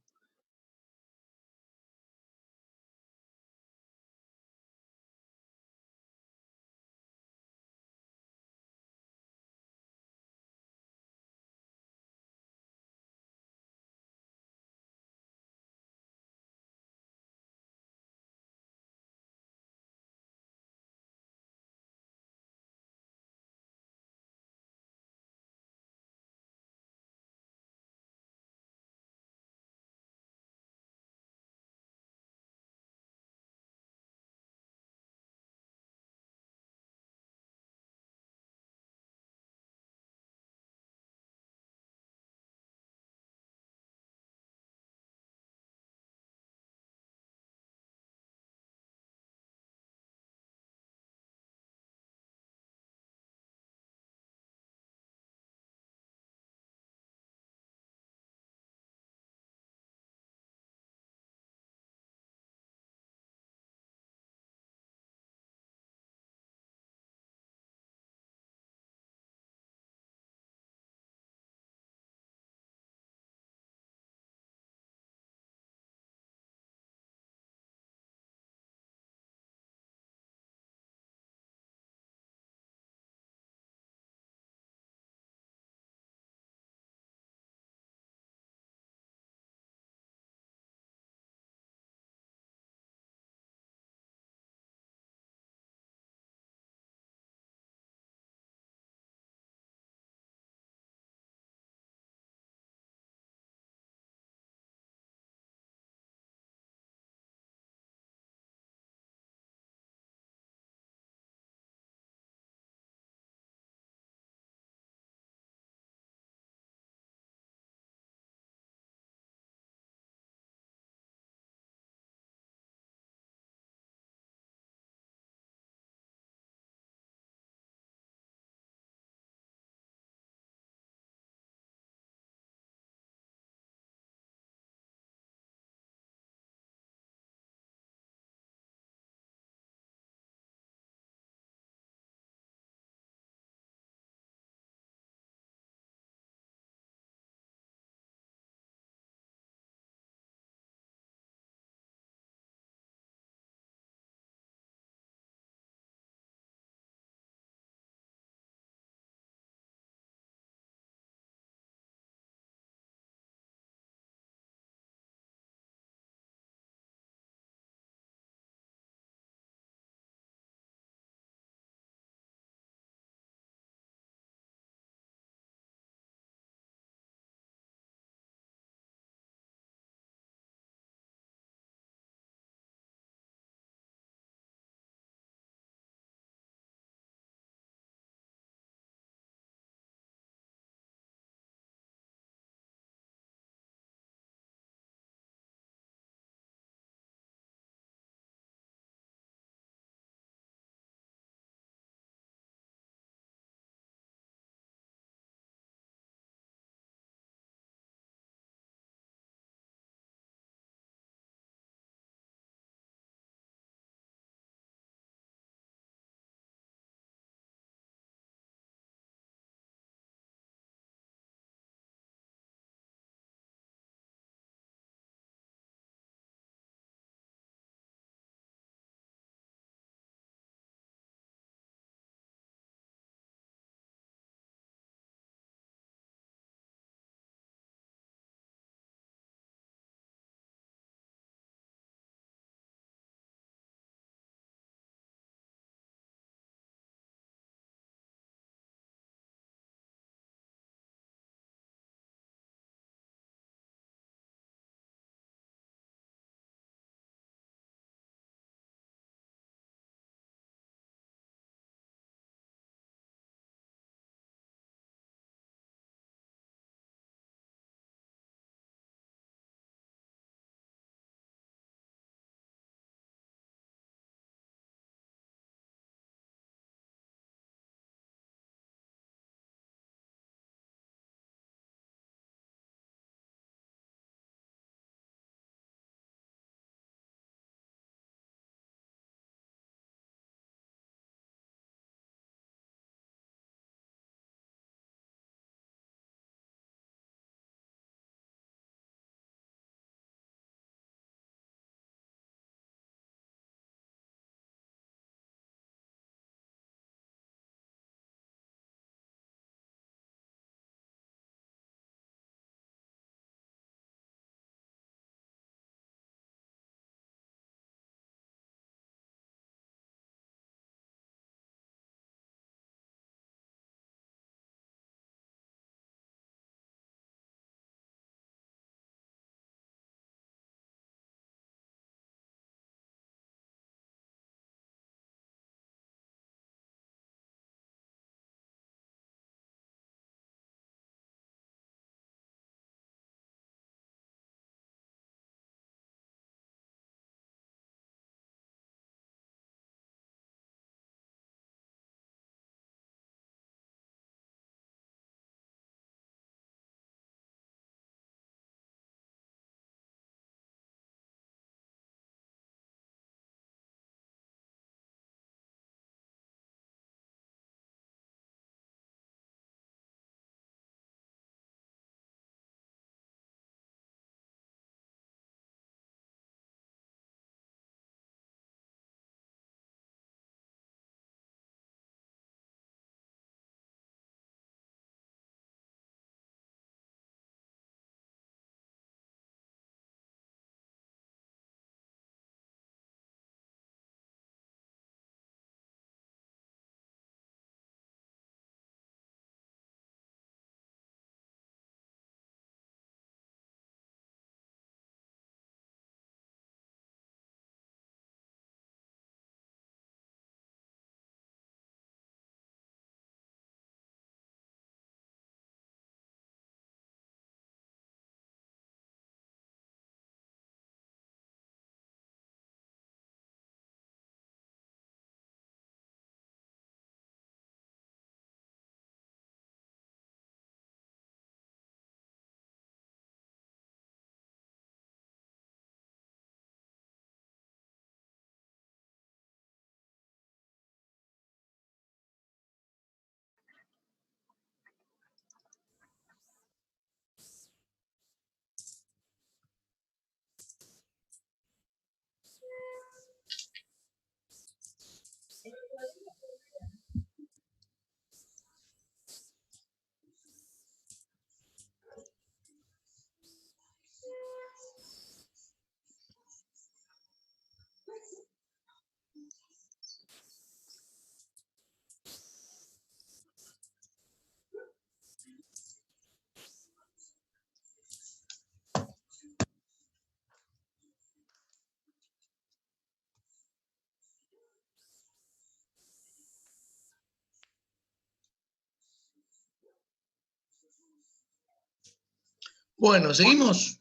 Bueno, ¿seguimos?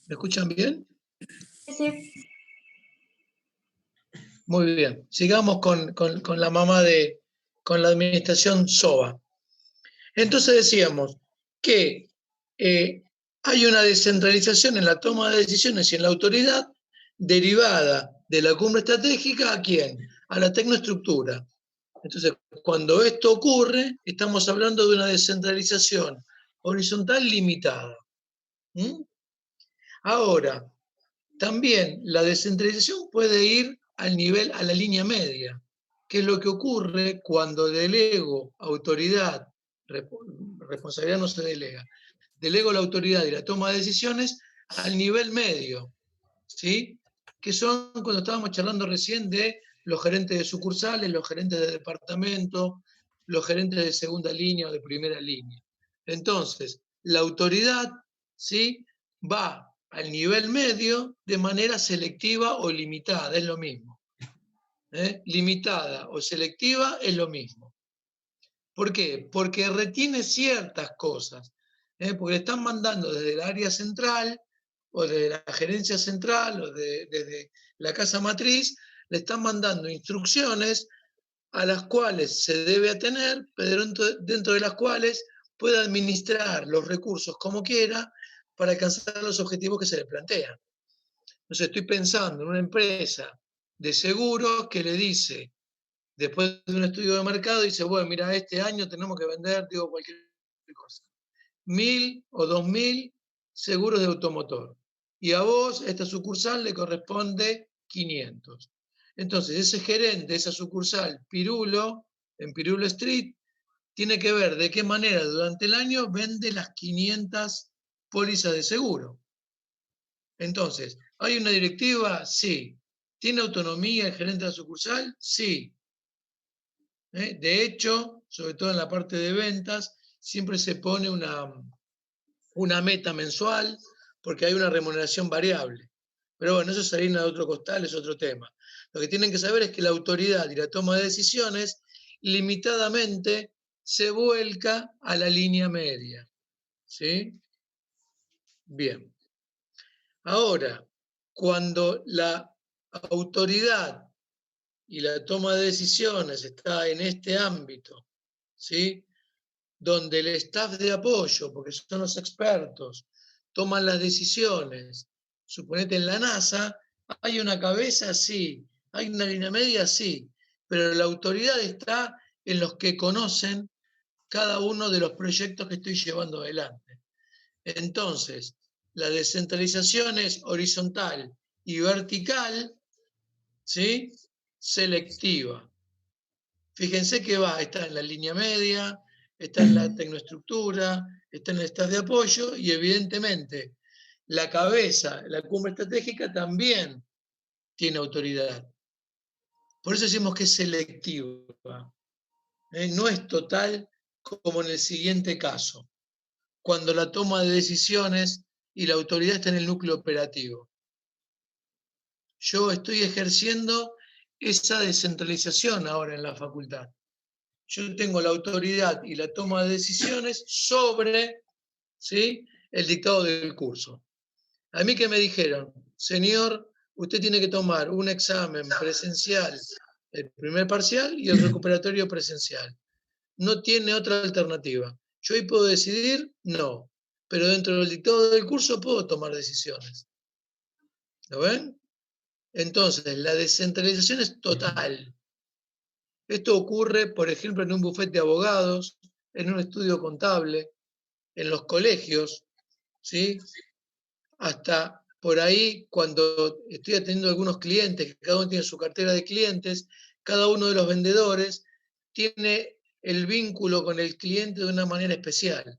¿Me escuchan bien? Sí. Muy bien. Sigamos con la mamá con la administración SOA. Entonces decíamos que hay una descentralización en la toma de decisiones y en la autoridad derivada de la cumbre estratégica, ¿a quién? A la tecnoestructura. Entonces, cuando esto ocurre, estamos hablando de una descentralización horizontal limitada. ¿Mm? Ahora, también la descentralización puede ir al nivel, a la línea media, que es lo que ocurre cuando delego autoridad, responsabilidad no se delega, delego la autoridad y la toma de decisiones al nivel medio, ¿sí? Que son cuando estábamos charlando recién de los gerentes de sucursales, los gerentes de departamento, los gerentes de segunda línea o de primera línea. Entonces, la autoridad, ¿sí?, va al nivel medio de manera selectiva o limitada, es lo mismo. Limitada o selectiva es lo mismo. ¿Por qué? Porque retiene ciertas cosas, porque le están mandando desde el área central o desde la gerencia central o desde la casa matriz, le están mandando instrucciones a las cuales se debe atener, pero dentro de las cuales puede administrar los recursos como quiera para alcanzar los objetivos que se le plantean. Entonces estoy pensando en una empresa de seguros que le dice, después de un estudio de mercado, dice, bueno, mira, este año tenemos que vender, digo, cualquier cosa, 1.000 o 2.000 seguros de automotor. Y a vos, esta sucursal, le corresponde 500. Entonces, ese gerente, esa sucursal, Pirulo, en Pirulo Street, tiene que ver de qué manera durante el año vende las 500 pólizas de seguro. Entonces, ¿hay una directiva? Sí. ¿Tiene autonomía el gerente de la sucursal? Sí. De hecho, sobre todo en la parte de ventas, siempre se pone una meta mensual porque hay una remuneración variable. Pero bueno, eso es harina de otro costal, es otro tema. Lo que tienen que saber es que la autoridad y la toma de decisiones limitadamente se vuelca a la línea media. ¿Sí? Bien. Ahora, cuando la autoridad y la toma de decisiones está en este ámbito, ¿sí?, donde el staff de apoyo, porque son los expertos, toman las decisiones, suponete en la NASA, hay una cabeza, sí, hay una línea media, sí, pero la autoridad está en los que conocen cada uno de los proyectos que estoy llevando adelante. Entonces, la descentralización es horizontal y vertical, ¿sí?, selectiva. Fíjense que está en la línea media, está en la tecnoestructura, está en el staff de apoyo y evidentemente la cabeza, la cumbre estratégica también tiene autoridad. Por eso decimos que es selectiva. No es total como en el siguiente caso, cuando la toma de decisiones y la autoridad está en el núcleo operativo. Yo estoy ejerciendo esa descentralización ahora en la facultad. Yo tengo la autoridad y la toma de decisiones sobre, ¿sí?, el dictado del curso. A mí que me dijeron, señor, usted tiene que tomar un examen presencial, el primer parcial y el recuperatorio presencial. No tiene otra alternativa. ¿Yo hoy puedo decidir? No. Pero dentro del dictado del curso puedo tomar decisiones. ¿Lo ven? Entonces, la descentralización es total. Esto ocurre, por ejemplo, en un bufete de abogados, en un estudio contable, en los colegios, ¿sí? Hasta por ahí, cuando estoy atendiendo a algunos clientes, que cada uno tiene su cartera de clientes, cada uno de los vendedores tiene el vínculo con el cliente de una manera especial.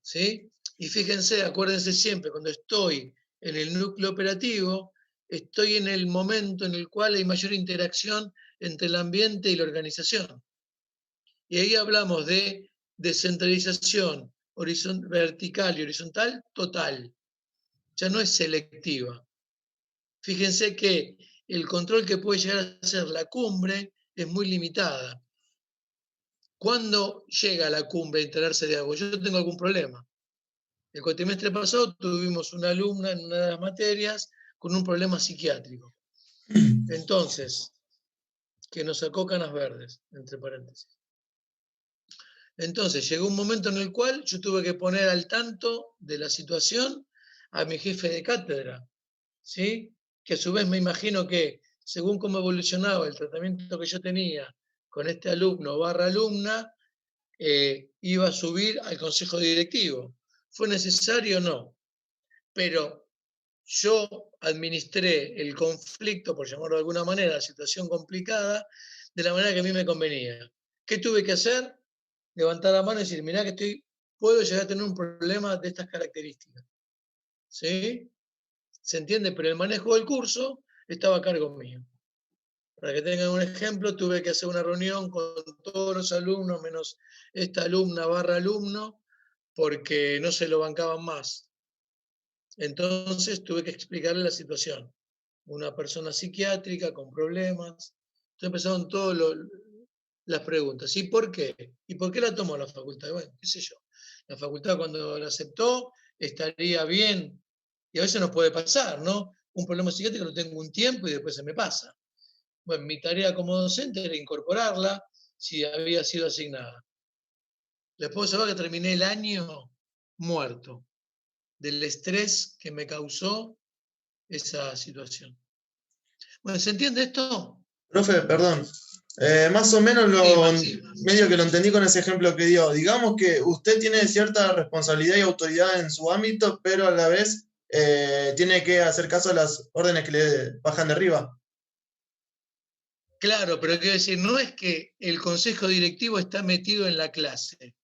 ¿Sí? Y fíjense, acuérdense siempre, cuando estoy en el núcleo operativo, estoy en el momento en el cual hay mayor interacción entre el ambiente y la organización. Y ahí hablamos de descentralización vertical y horizontal total. Ya no es selectiva. Fíjense que el control que puede llegar a ser la cumbre es muy limitada. ¿Cuándo llega a la cumbre a enterarse de algo? Yo tengo algún problema. El cuatrimestre pasado tuvimos una alumna en una de las materias con un problema psiquiátrico. Entonces, que nos sacó canas verdes, entre paréntesis. Entonces, llegó un momento en el cual yo tuve que poner al tanto de la situación a mi jefe de cátedra, ¿sí? Que a su vez me imagino que, según cómo evolucionaba el tratamiento que yo tenía con este alumno / alumna, iba a subir al consejo directivo. ¿Fue necesario? No. Pero yo administré el conflicto, por llamarlo de alguna manera, la situación complicada, de la manera que a mí me convenía. ¿Qué tuve que hacer? Levantar la mano y decir, mirá que puedo llegar a tener un problema de estas características. ¿Sí? ¿Se entiende? Pero el manejo del curso estaba a cargo mío. Para que tengan un ejemplo, tuve que hacer una reunión con todos los alumnos, menos esta alumna / alumno, porque no se lo bancaban más. Entonces tuve que explicarle la situación. Una persona psiquiátrica con problemas. Entonces empezaron todas las preguntas. ¿Y por qué? ¿Y por qué la tomó la facultad? Bueno, qué sé yo. La facultad cuando la aceptó estaría bien. Y a veces nos puede pasar, ¿no? Un problema psiquiátrico lo tengo un tiempo y después se me pasa. Bueno, mi tarea como docente era incorporarla si había sido asignada. Después se va que terminé el año muerto del estrés que me causó esa situación. Bueno, ¿se entiende esto? Profe, perdón. Más o menos Sí. medio que lo entendí con ese ejemplo que dio. Digamos que usted tiene cierta responsabilidad y autoridad en su ámbito, pero a la vez tiene que hacer caso a las órdenes que le bajan de arriba. Claro, pero quiero decir, no es que el consejo directivo está metido en la clase,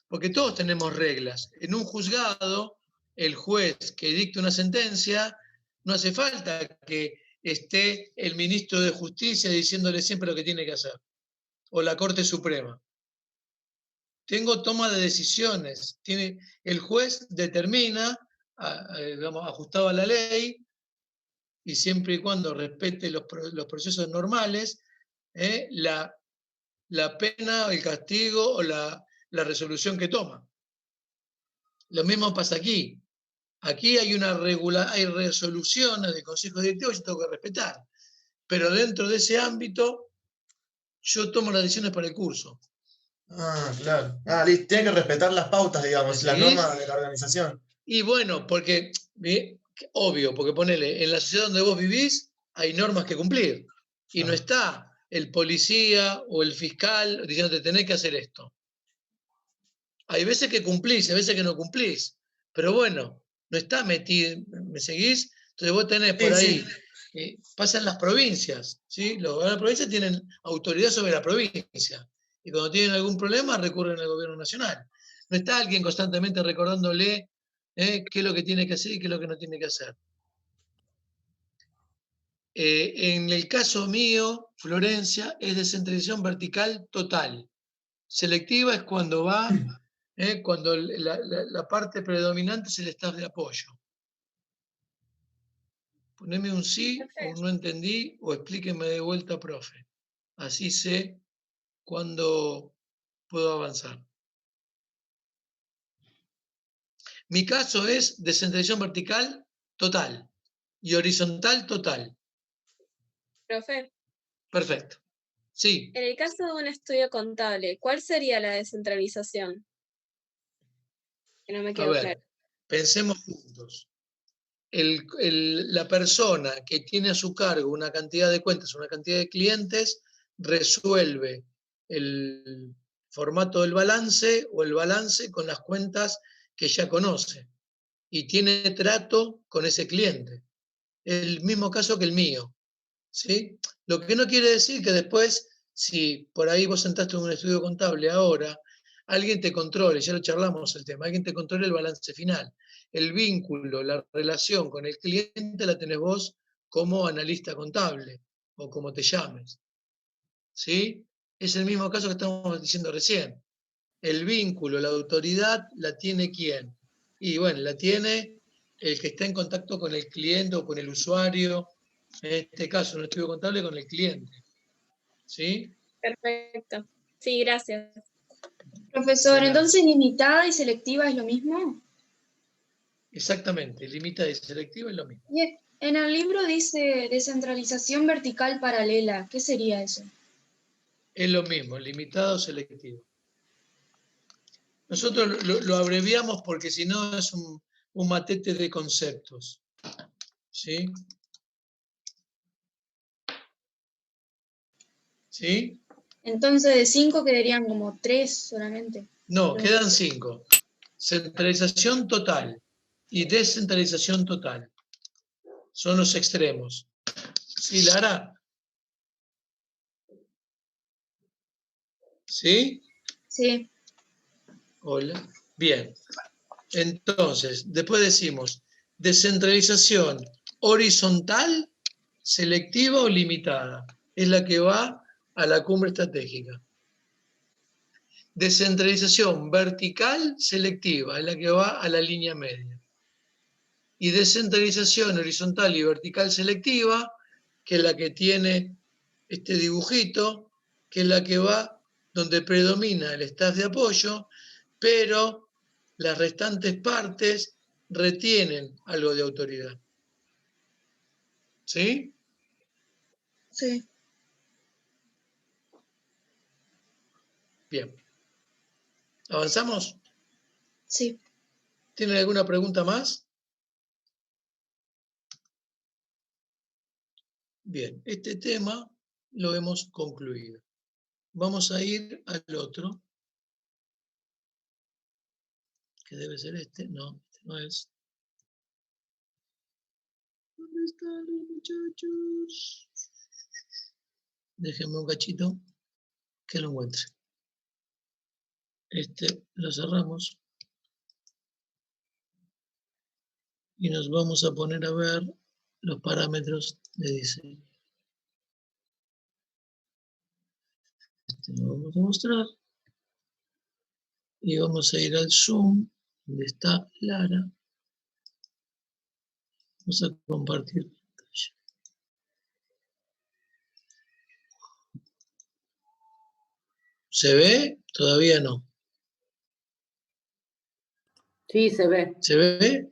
porque todos tenemos reglas. En un juzgado, el juez que dicta una sentencia, no hace falta que esté el ministro de Justicia diciéndole siempre lo que tiene que hacer, o la Corte Suprema. Tengo toma de decisiones. El juez determina, digamos, ajustado a la ley, y siempre y cuando respete los procesos normales, la pena, el castigo o la resolución que toma. Lo mismo pasa aquí. Aquí hay hay resoluciones de consejos directivos que yo tengo que respetar. Pero dentro de ese ámbito, yo tomo las decisiones para el curso. Ah, claro. Ah, listo. Tiene que respetar las pautas, digamos, las normas de la organización. Y bueno, porque, obvio, porque ponele, en la sociedad donde vos vivís hay normas que cumplir. Y no está el policía o el fiscal diciéndote tenés que hacer esto. Hay veces que cumplís, hay veces que no cumplís. Pero bueno, no está metido, ¿me seguís? Entonces vos tenés por ahí, pasa en las provincias, ¿sí? Los gobiernos de provincia tienen autoridad sobre la provincia. Y cuando tienen algún problema recurren al gobierno nacional. No está alguien constantemente recordándole qué es lo que tiene que hacer y qué es lo que no tiene que hacer. En el caso mío, Florencia, es descentralización vertical total. Selectiva es cuando va, cuando la parte predominante es el staff de apoyo. Poneme un sí, o un no entendí, o explíqueme de vuelta, profe. Así sé cuándo puedo avanzar. Mi caso es descentralización vertical total y horizontal total. Profe, Perfecto. Sí. en el caso de un estudio contable, ¿cuál sería la descentralización? Que no me A quedó ver, claro. pensemos juntos. La persona que tiene a su cargo una cantidad de cuentas, una cantidad de clientes, resuelve el formato del balance o el balance con las cuentas que ya conoce y tiene trato con ese cliente. El mismo caso que el mío, ¿sí? Lo que no quiere decir que después, si por ahí vos entraste en un estudio contable ahora, alguien te controle, ya lo charlamos el tema, alguien te controle el balance final. El vínculo, la relación con el cliente la tenés vos como analista contable o como te llames. ¿Sí? Es el mismo caso que estamos diciendo recién. El vínculo, la autoridad, la tiene ¿quién? Y bueno, la tiene el que está en contacto con el cliente o con el usuario en este caso un estudio contable con el cliente. ¿Sí? Perfecto. Sí, gracias. Profesor, De nada. entonces limitada y selectiva es lo mismo. Exactamente, limitada y selectiva es lo mismo. Y en el libro dice descentralización vertical paralela. ¿Qué sería eso? Es lo mismo, limitado o selectivo. Nosotros lo abreviamos porque si no es un matete de conceptos. ¿Sí? ¿Sí? Entonces de 5 quedarían como 3 solamente. No, quedan 5. Centralización total y descentralización total. Son los extremos. ¿Sí, Lara? ¿Sí? Sí. Hola. Bien. Entonces, después decimos descentralización horizontal, selectiva o limitada. Es la que va a la cumbre estratégica. Descentralización vertical, selectiva, es la que va a la línea media. Y descentralización horizontal y vertical selectiva, que es la que tiene este dibujito, que es la que va donde predomina el staff de apoyo, pero las restantes partes retienen algo de autoridad. ¿Sí? Sí. Bien. ¿Avanzamos? Sí. ¿Tienen alguna pregunta más? Bien, este tema lo hemos concluido. Vamos a ir al otro, que debe ser este. No, este no es. ¿Dónde están los muchachos? Déjenme un cachito que lo encuentre. Este lo cerramos. Y nos vamos a poner a ver los parámetros de diseño. Este lo vamos a mostrar. Y vamos a ir al Zoom, donde está Lara. Vamos a compartir pantalla. ¿Se ve? Todavía no. Sí, se ve. ¿Se ve?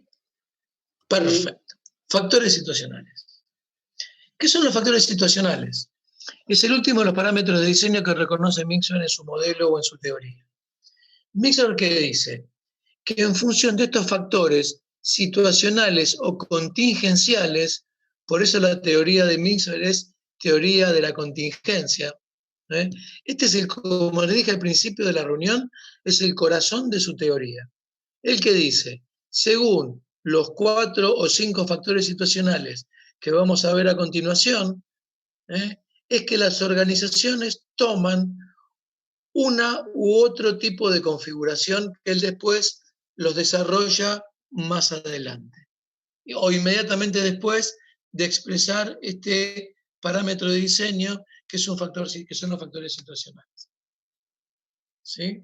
Perfecto. Factores situacionales. ¿Qué son los factores situacionales? Es el último de los parámetros de diseño que reconoce Mixer en su modelo o en su teoría. Mixer, ¿qué dice? Que en función de estos factores situacionales o contingenciales, por eso la teoría de Mixer es teoría de la contingencia. Este es como les dije al principio de la reunión, es el corazón de su teoría. El que dice, según los 4 o 5 factores situacionales que vamos a ver a continuación, es que las organizaciones toman una u otro tipo de configuración que él después los desarrolla más adelante, o inmediatamente después de expresar este parámetro de diseño que son los factores situacionales. ¿Sí?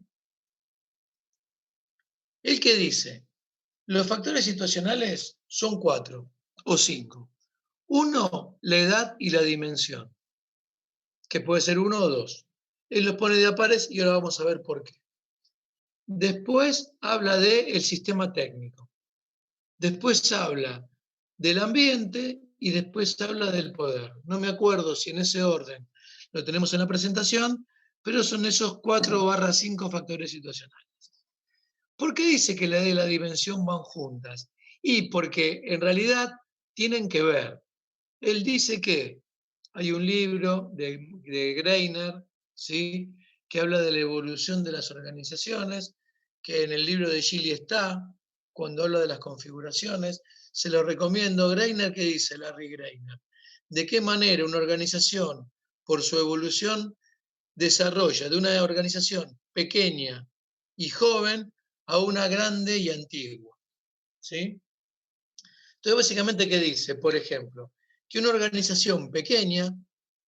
El que dice, los factores situacionales son 4 o 5. 1, la edad y la dimensión, que puede ser 1 o 2. Él los pone de a pares y ahora vamos a ver por qué. Después habla del sistema técnico. Después habla del ambiente y después habla del poder. No me acuerdo si en ese orden lo tenemos en la presentación, pero son esos 4/5 factores situacionales. ¿Por qué dice que la edad y la dimensión van juntas? Y porque en realidad tienen que ver. Él dice que hay un libro de Greiner, ¿sí?, que habla de la evolución de las organizaciones, que en el libro de Gili está, cuando habla de las configuraciones. Se lo recomiendo. Greiner, ¿qué dice Larry Greiner? ¿De qué manera una organización, por su evolución, desarrolla de una organización pequeña y joven a una grande y antigua? ¿Sí? Entonces, básicamente, ¿qué dice? Por ejemplo, que una organización pequeña,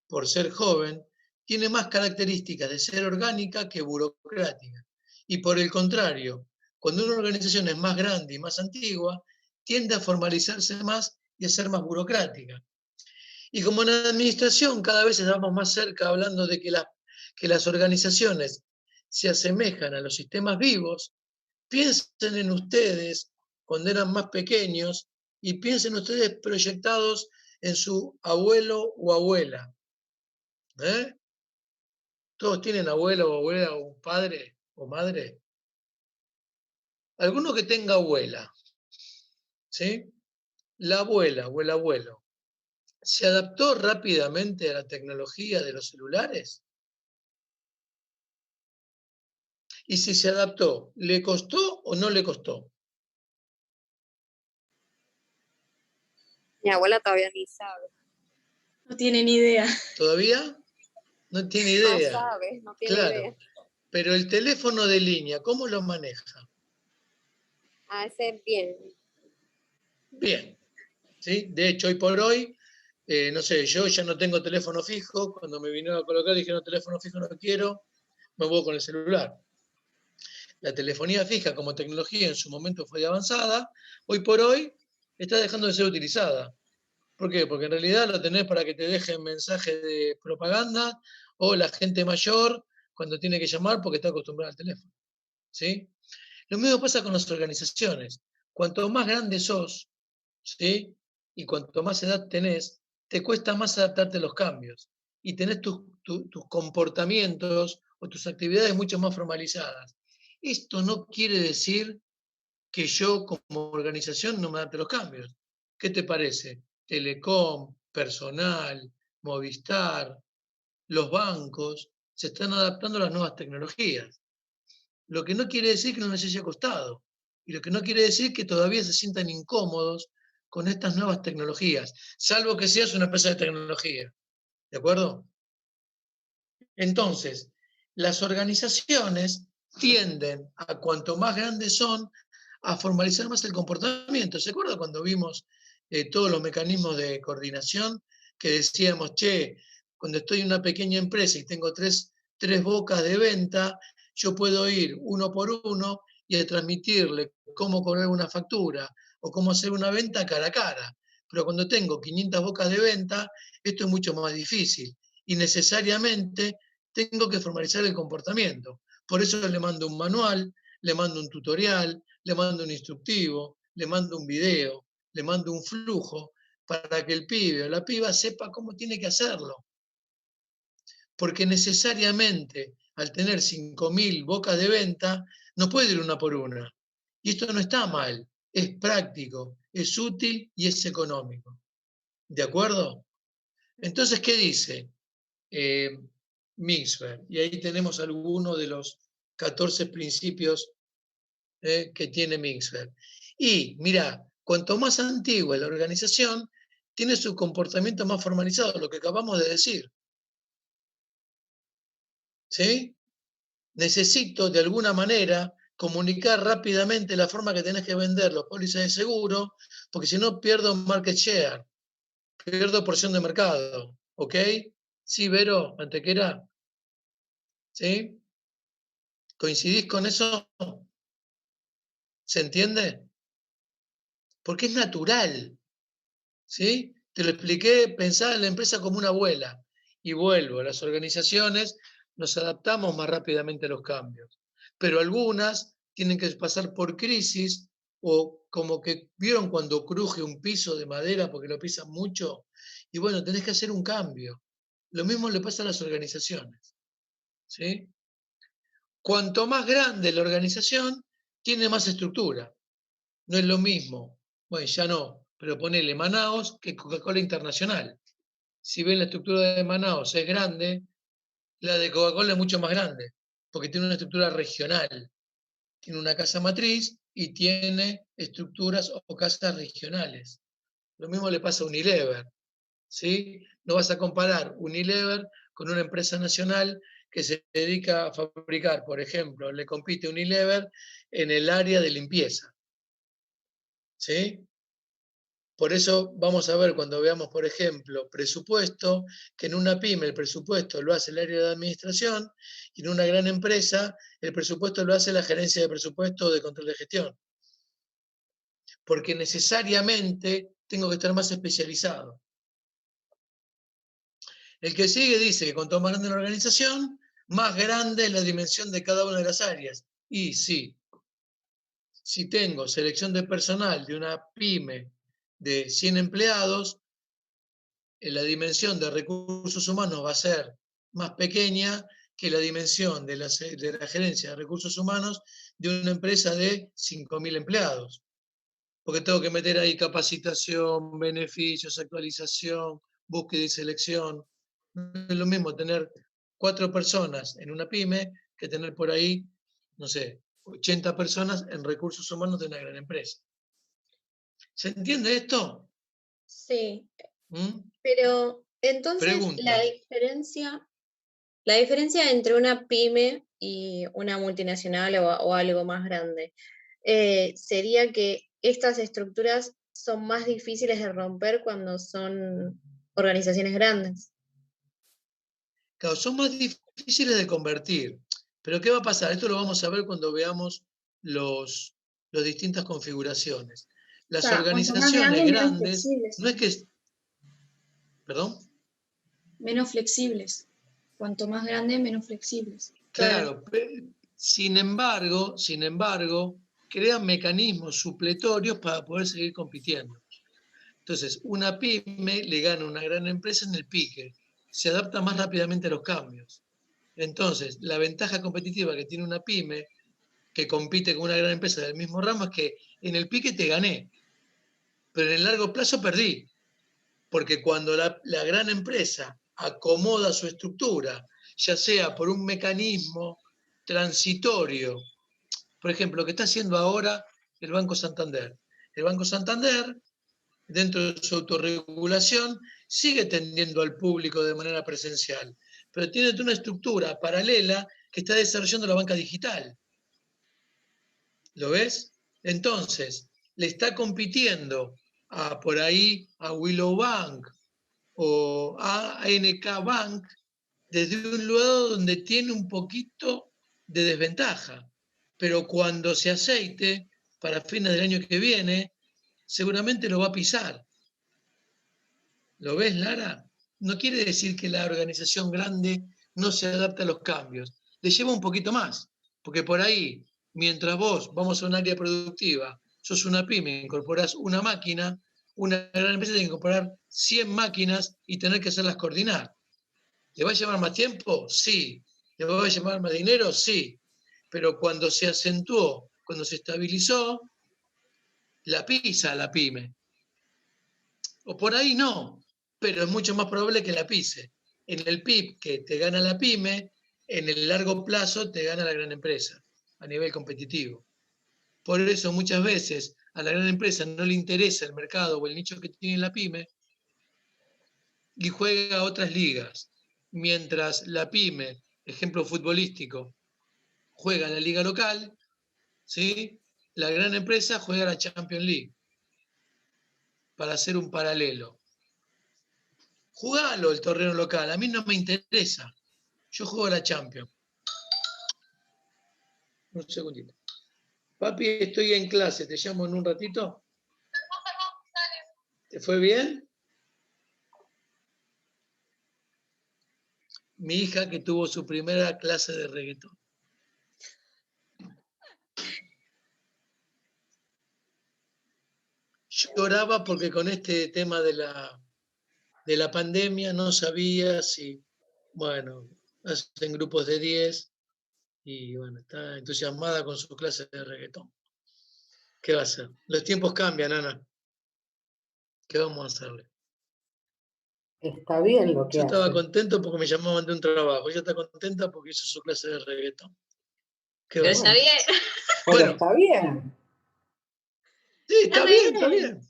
por ser joven, tiene más características de ser orgánica que burocrática. Y por el contrario, cuando una organización es más grande y más antigua, tiende a formalizarse más y a ser más burocrática. Y como en la administración cada vez estamos más cerca hablando de que las organizaciones se asemejan a los sistemas vivos, piensen en ustedes cuando eran más pequeños y piensen ustedes proyectados en su abuelo o abuela. ¿Todos tienen abuelo o abuela o un padre o madre? Alguno que tenga abuela, ¿sí? La abuela o el abuelo, ¿se adaptó rápidamente a la tecnología de los celulares? Y si se adaptó, ¿le costó o no le costó? Mi abuela todavía ni sabe. No tienen idea. ¿Todavía? No tiene No idea. sabe, no tiene Claro. idea. Pero el teléfono de línea, ¿cómo lo maneja? A ese bien. Bien. ¿Sí? De hecho, hoy por hoy, no sé, yo ya no tengo teléfono fijo. Cuando me vinieron a colocar dijeron teléfono fijo no quiero, me voy con el celular. La telefonía fija como tecnología en su momento fue de avanzada, hoy por hoy está dejando de ser utilizada. ¿Por qué? Porque en realidad lo tenés para que te dejen mensajes de propaganda o la gente mayor cuando tiene que llamar porque está acostumbrada al teléfono. ¿Sí? Lo mismo pasa con las organizaciones. Cuanto más grande sos, ¿sí? Y cuanto más edad tenés, te cuesta más adaptarte a los cambios. Y tenés tus comportamientos o tus actividades mucho más formalizadas. Esto no quiere decir que yo como organización no me adapte a los cambios. ¿Qué te parece? Telecom, personal, Movistar, los bancos se están adaptando a las nuevas tecnologías. Lo que no quiere decir que no les haya costado. Y lo que no quiere decir que todavía se sientan incómodos con estas nuevas tecnologías, salvo que seas una empresa de tecnología. ¿De acuerdo? Entonces, las organizaciones tienden a cuanto más grandes son, a formalizar más el comportamiento. ¿Se acuerda cuando vimos todos los mecanismos de coordinación que decíamos, che, cuando estoy en una pequeña empresa y tengo tres bocas de venta, yo puedo ir uno por uno y a transmitirle cómo cobrar una factura o cómo hacer una venta cara a cara. Pero cuando tengo 500 bocas de venta, esto es mucho más difícil y necesariamente tengo que formalizar el comportamiento. Por eso le mando un manual, le mando un tutorial, le mando un instructivo, le mando un video, le mando un flujo para que el pibe o la piba sepa cómo tiene que hacerlo. Porque necesariamente al tener 5.000 bocas de venta, no puede ir una por una. Y esto no está mal, es práctico, es útil y es económico. ¿De acuerdo? Entonces, ¿qué dice Mixfer? Y ahí tenemos algunos de los 14 principios que tiene Mixfer. Y mira, cuanto más antigua la organización, tiene su comportamiento más formalizado, lo que acabamos de decir. ¿Sí? Necesito de alguna manera comunicar rápidamente la forma que tenés que vender los pólizas de seguro, porque si no pierdo market share, pierdo porción de mercado. ¿Ok? ¿Sí, Vero, Mantequera? ¿Sí? ¿Coincidís con eso? ¿Se entiende? Porque es natural. ¿Sí? Te lo expliqué, pensá en la empresa como una abuela. Y vuelvo, las organizaciones nos adaptamos más rápidamente a los cambios. Pero algunas tienen que pasar por crisis o como que vieron cuando cruje un piso de madera porque lo pisan mucho. Y bueno, tenés que hacer un cambio. Lo mismo le pasa a las organizaciones. ¿Sí? Cuanto más grande la organización, tiene más estructura. No es lo mismo, bueno, ya no, pero ponele Manaos que Coca-Cola Internacional. Si ven la estructura de Manaos es grande, la de Coca-Cola es mucho más grande, porque tiene una estructura regional. Tiene una casa matriz y tiene estructuras o casas regionales. Lo mismo le pasa a Unilever. ¿Sí? No vas a comparar Unilever con una empresa nacional que se dedica a fabricar, por ejemplo, le compite Unilever en el área de limpieza. ¿Sí? Por eso vamos a ver cuando veamos, por ejemplo, presupuesto, que en una pyme el presupuesto lo hace el área de administración y en una gran empresa el presupuesto lo hace la gerencia de presupuesto o de control de gestión. Porque necesariamente tengo que estar más especializado. El que sigue dice que cuanto más grande la organización, más grande es la dimensión de cada una de las áreas. Y sí, si tengo selección de personal de una pyme de 100 empleados, la dimensión de recursos humanos va a ser más pequeña que la dimensión de la gerencia de recursos humanos de una empresa de 5.000 empleados. Porque tengo que meter ahí capacitación, beneficios, actualización, búsqueda y selección. No es lo mismo tener 4 personas en una pyme que tener por ahí, no sé, 80 personas en recursos humanos de una gran empresa. ¿Se entiende esto? Sí, ¿Mm? pero entonces Pregunta. la diferencia entre una pyme y una multinacional o algo más grande sería que estas estructuras son más difíciles de romper cuando son organizaciones grandes. Claro, son más difíciles de convertir. Pero ¿qué va a pasar? Esto lo vamos a ver cuando veamos las distintas configuraciones. O Las sea, cuanto más organizaciones grandes, menos grandes, flexibles. no es que... ¿Perdón? Menos flexibles. Cuanto más grande, menos flexibles. Claro, sin embargo, crean mecanismos supletorios para poder seguir compitiendo. Entonces, una pyme le gana a una gran empresa en el pique, se adapta más rápidamente a los cambios. Entonces, la ventaja competitiva que tiene una pyme que compite con una gran empresa del mismo ramo es que en el pique te gané, pero en el largo plazo perdí, porque cuando la gran empresa acomoda su estructura, ya sea por un mecanismo transitorio, por ejemplo, lo que está haciendo ahora el Banco Santander. El Banco Santander, dentro de su autorregulación, sigue tendiendo al público de manera presencial, pero tiene una estructura paralela que está desarrollando la banca digital. ¿Lo ves? Entonces, le está compitiendo por ahí a Willow Bank o a ANK Bank desde un lado donde tiene un poquito de desventaja. Pero cuando se aceite, para fines del año que viene, seguramente lo va a pisar. ¿Lo ves, Lara? No quiere decir que la organización grande no se adapte a los cambios. Le lleva un poquito más, porque por ahí, mientras vos vamos a un área productiva, sos una pyme, incorporás una máquina, una gran empresa tiene que incorporar 100 máquinas y tener que hacerlas coordinar. ¿Le va a llevar más tiempo? Sí. ¿Le va a llevar más dinero? Sí. Pero cuando se acentuó, cuando se estabilizó, la pisa la pyme. O por ahí no, pero es mucho más probable que la pise. En el PIB que te gana la pyme, en el largo plazo te gana la gran empresa a nivel competitivo. Por eso muchas veces a la gran empresa no le interesa el mercado o el nicho que tiene la pyme y juega a otras ligas. Mientras la pyme, ejemplo futbolístico, juega en la liga local, ¿sí? La gran empresa juega la Champions League para hacer un paralelo. Jugalo el torneo local, a mí no me interesa. Yo juego a la Champions. Un segundito. Papi, estoy en clase, ¿te llamo en un ratito? ¿Te fue bien? Mi hija que tuvo su primera clase de reggaetón. Lloraba porque con este tema de la pandemia no sabía si, bueno, hacen grupos de 10 y bueno, está entusiasmada con su clase de reggaetón. ¿Qué va a hacer? Los tiempos cambian, Ana. ¿Qué vamos a hacerle? Está bien lo que Yo estaba hace. contento porque me llamaban de un trabajo. Ella está contenta porque hizo su clase de reggaetón. ¿Qué Pero va a está hacer? bien. Pero Bueno, está bien. sí, está bien, está bien.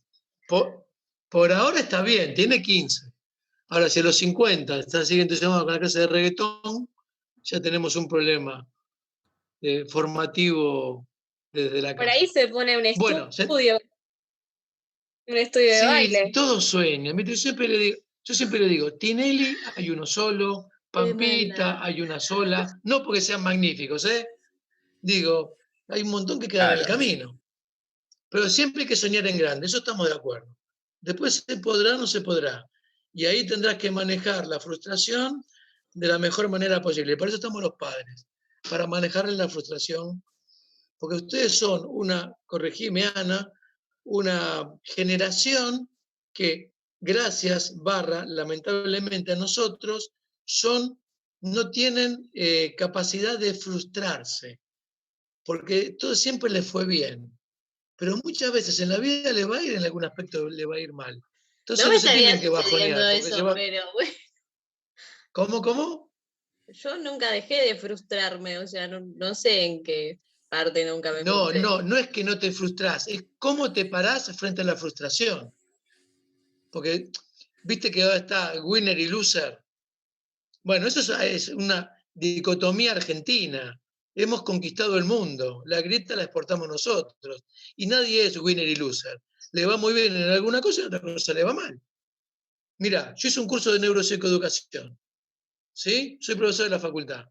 Por ahora está bien, tiene 15. Ahora, si a los 50 está siguiendo entusiasmado con la clase de reggaetón, ya tenemos un problema formativo desde la Por casa. ahí se pone un Bueno, estudio de sí, baile. todos sueñan. Yo siempre le digo, Tinelli hay uno solo, Pampita Tremenda. hay una sola, no porque sean magníficos, ¿eh? Digo, hay un montón que quedan en el Claro. camino. Pero siempre hay que soñar en grande, eso estamos de acuerdo. Después se podrá o no se podrá. Y ahí tendrás que manejar la frustración de la mejor manera posible. Por eso estamos los padres, para manejar la frustración, porque ustedes son corregime Ana, una generación que gracias, lamentablemente a nosotros, no tienen capacidad de frustrarse, porque todo siempre les fue bien. Pero muchas veces en la vida le va a ir, en algún aspecto le va a ir mal. Entonces No me no se estaría tienen que sucediendo bajonear. eso, pero bueno, ¿Cómo? yo nunca dejé de frustrarme, o sea, no sé en qué parte nunca me frustré. No es que no te frustras, es cómo te parás frente a la frustración. Porque, viste que ahora está winner y loser. Bueno, eso es una dicotomía argentina. Hemos conquistado el mundo, la grieta la exportamos nosotros. Y nadie es winner y loser. Le va muy bien en alguna cosa y en otra cosa le va mal. Mira, yo hice un curso de neuropsicoeducación. ¿Sí? Soy profesor de la facultad.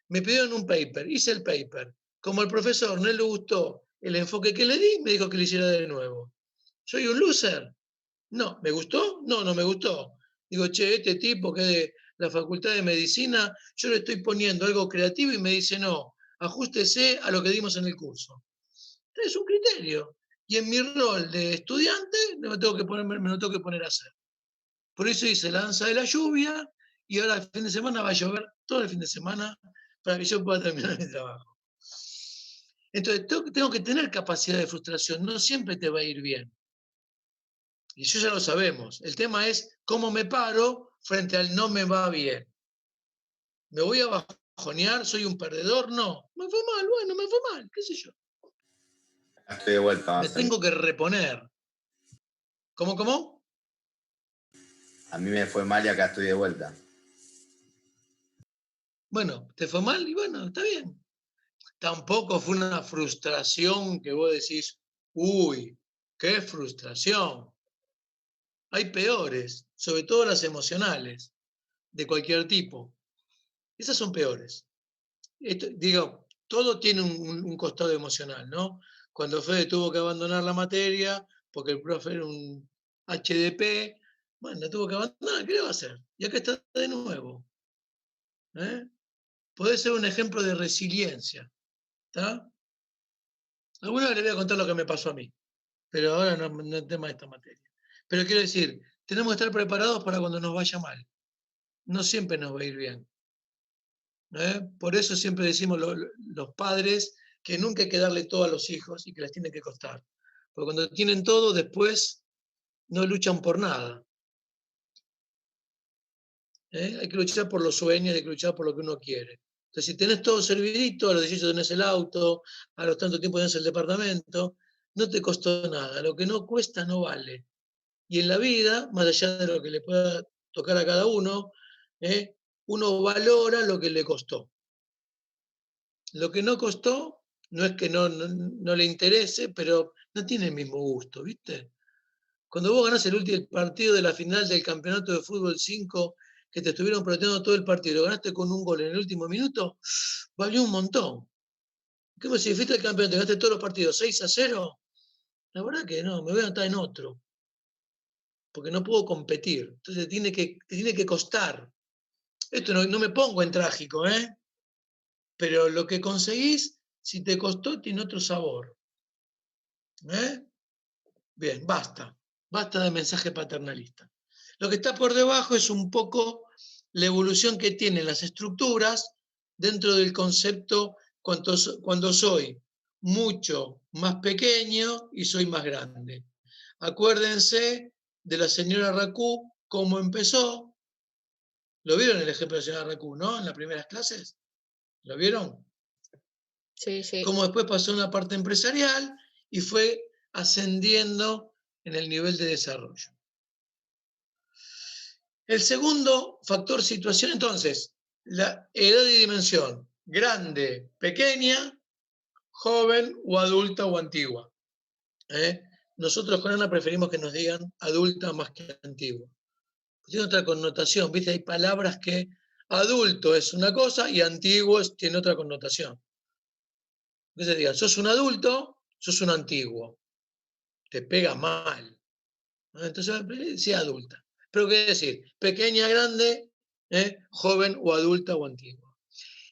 Me pidieron un paper, hice el paper. Como al profesor no le gustó el enfoque que le di, me dijo que lo hiciera de nuevo. ¿Soy un loser? No. ¿Me gustó? No me gustó. Digo, che, este tipo que es de la Facultad de Medicina, yo le estoy poniendo algo creativo y me dice, no, ajústese a lo que dimos en el curso. Es un criterio. Y en mi rol de estudiante me lo tengo que poner a hacer. Por eso hice la danza de la lluvia y ahora el fin de semana va a llover todo el fin de semana para que yo pueda terminar mi trabajo. Entonces, tengo que tener capacidad de frustración, no siempre te va a ir bien. Y eso ya lo sabemos. El tema es cómo me paro frente al no me va bien. ¿Me voy a bajonear? ¿Soy un perdedor? No. Me fue mal, bueno, me fue mal, qué sé yo. Estoy de vuelta. Me tengo que reponer. ¿Cómo? A mí me fue mal y acá estoy de vuelta. Bueno, ¿te fue mal? Y bueno, está bien. Tampoco fue una frustración que vos decís, uy, qué frustración. Hay peores, sobre todo las emocionales, de cualquier tipo. Esas son peores. Todo tiene un costado emocional, ¿no? Cuando Fede tuvo que abandonar la materia, porque el profe era un HDP, bueno, la tuvo que abandonar, ¿qué le va a hacer? Y acá está de nuevo. Puede ser un ejemplo de resiliencia. ¿Está? Alguna vez le voy a contar lo que me pasó a mí, pero ahora no es tema de esta materia. Pero quiero decir, tenemos que estar preparados para cuando nos vaya mal. No siempre nos va a ir bien. Por eso siempre decimos los padres que nunca hay que darle todo a los hijos y que les tiene que costar. Porque cuando tienen todo, después no luchan por nada. Hay que luchar por los sueños, hay que luchar por lo que uno quiere. Entonces, si tenés todo servidito, a los 18 tenés el auto, a los tanto tiempo tenés el departamento, no te costó nada. Lo que no cuesta no vale. Y en la vida, más allá de lo que le pueda tocar a cada uno, uno valora lo que le costó. Lo que no costó, no es que no le interese, pero no tiene el mismo gusto, ¿viste? Cuando vos ganás el último partido de la final del campeonato de fútbol 5, que te estuvieron protegiendo todo el partido, lo ganaste con un gol en el último minuto, valió un montón. ¿Cómo si fuiste el campeonato, ganaste todos los partidos 6-0? La verdad que no, me voy a anotar en otro. Porque no puedo competir. Entonces te tiene que costar. Esto no me pongo en trágico, pero lo que conseguís, si te costó, tiene otro sabor. Bien, basta de mensaje paternalista. Lo que está por debajo es un poco la evolución que tienen las estructuras dentro del concepto cuando soy mucho más pequeño y soy más grande. Acuérdense de la señora Racú, cómo empezó. ¿Lo vieron el ejemplo de la señora Racú, no? En las primeras clases. ¿Lo vieron? Sí. Cómo después pasó a una parte empresarial y fue ascendiendo en el nivel de desarrollo. El segundo factor situación, entonces, la edad y dimensión, grande, pequeña, joven o adulta o antigua. Nosotros con Ana preferimos que nos digan adulta más que antigua. Tiene otra connotación, ¿viste? Hay palabras que adulto es una cosa y antiguo tiene otra connotación. Entonces digan, sos un adulto, sos un antiguo. Te pega mal. Entonces, sí, adulta. Pero ¿qué decir? Pequeña, grande, joven o adulta o antigua.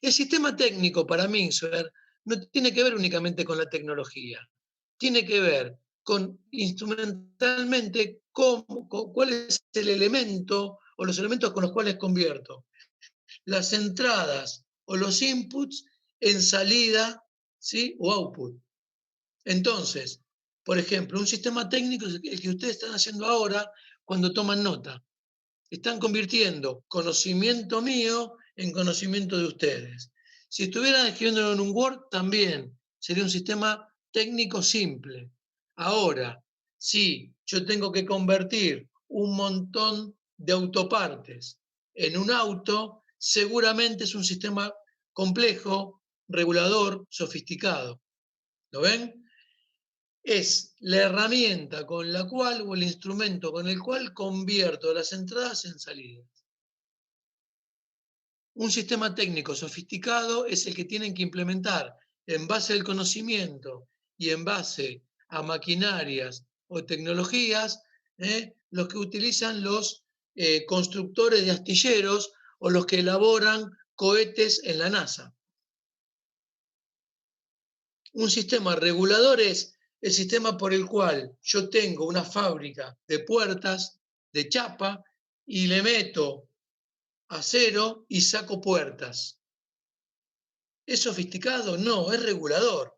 El sistema técnico para Mintzberg no tiene que ver únicamente con la tecnología, tiene que ver con instrumentalmente cuál es el elemento o los elementos con los cuales convierto las entradas o los inputs en salida, ¿sí? O output. Entonces, por ejemplo, un sistema técnico es el que ustedes están haciendo ahora cuando toman nota. Están convirtiendo conocimiento mío en conocimiento de ustedes. Si estuvieran escribiéndolo en un Word, también sería un sistema técnico simple. Ahora, si yo tengo que convertir un montón de autopartes en un auto, seguramente es un sistema complejo, regulador, sofisticado. ¿Lo ven? Es la herramienta con la cual, o el instrumento con el cual convierto las entradas en salidas. Un sistema técnico sofisticado es el que tienen que implementar en base al conocimiento y en base a maquinarias o tecnologías, los que utilizan los constructores de astilleros o los que elaboran cohetes en la NASA. Un sistema regulador es el sistema por el cual yo tengo una fábrica de puertas, de chapa, y le meto acero y saco puertas. ¿Es sofisticado? No, es regulador.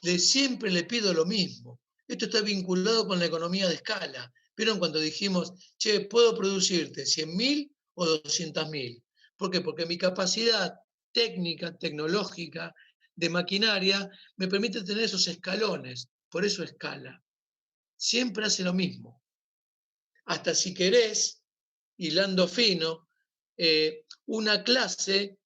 Siempre le pido lo mismo. Esto está vinculado con la economía de escala. ¿Vieron cuando dijimos, che, puedo producirte 100.000 o 200.000? ¿Por qué? Porque mi capacidad técnica, tecnológica, de maquinaria, me permite tener esos escalones. Por eso escala. Siempre hace lo mismo. Hasta si querés, hilando fino, una clase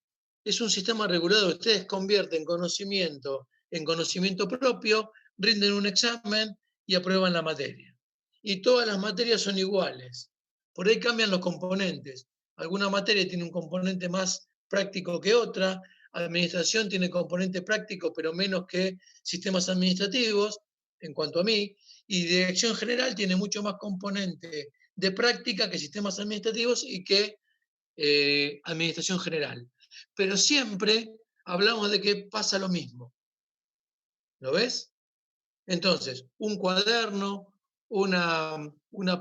es un sistema regulado. Ustedes convierten conocimiento en conocimiento propio, rinden un examen y aprueban la materia. Y todas las materias son iguales. Por ahí cambian los componentes. Alguna materia tiene un componente más práctico que otra. Administración tiene componente práctico, pero menos que sistemas administrativos, en cuanto a mí. Y dirección general tiene mucho más componente de práctica que sistemas administrativos y que administración general. Pero siempre hablamos de que pasa lo mismo. ¿Lo ves? Entonces, un cuaderno, una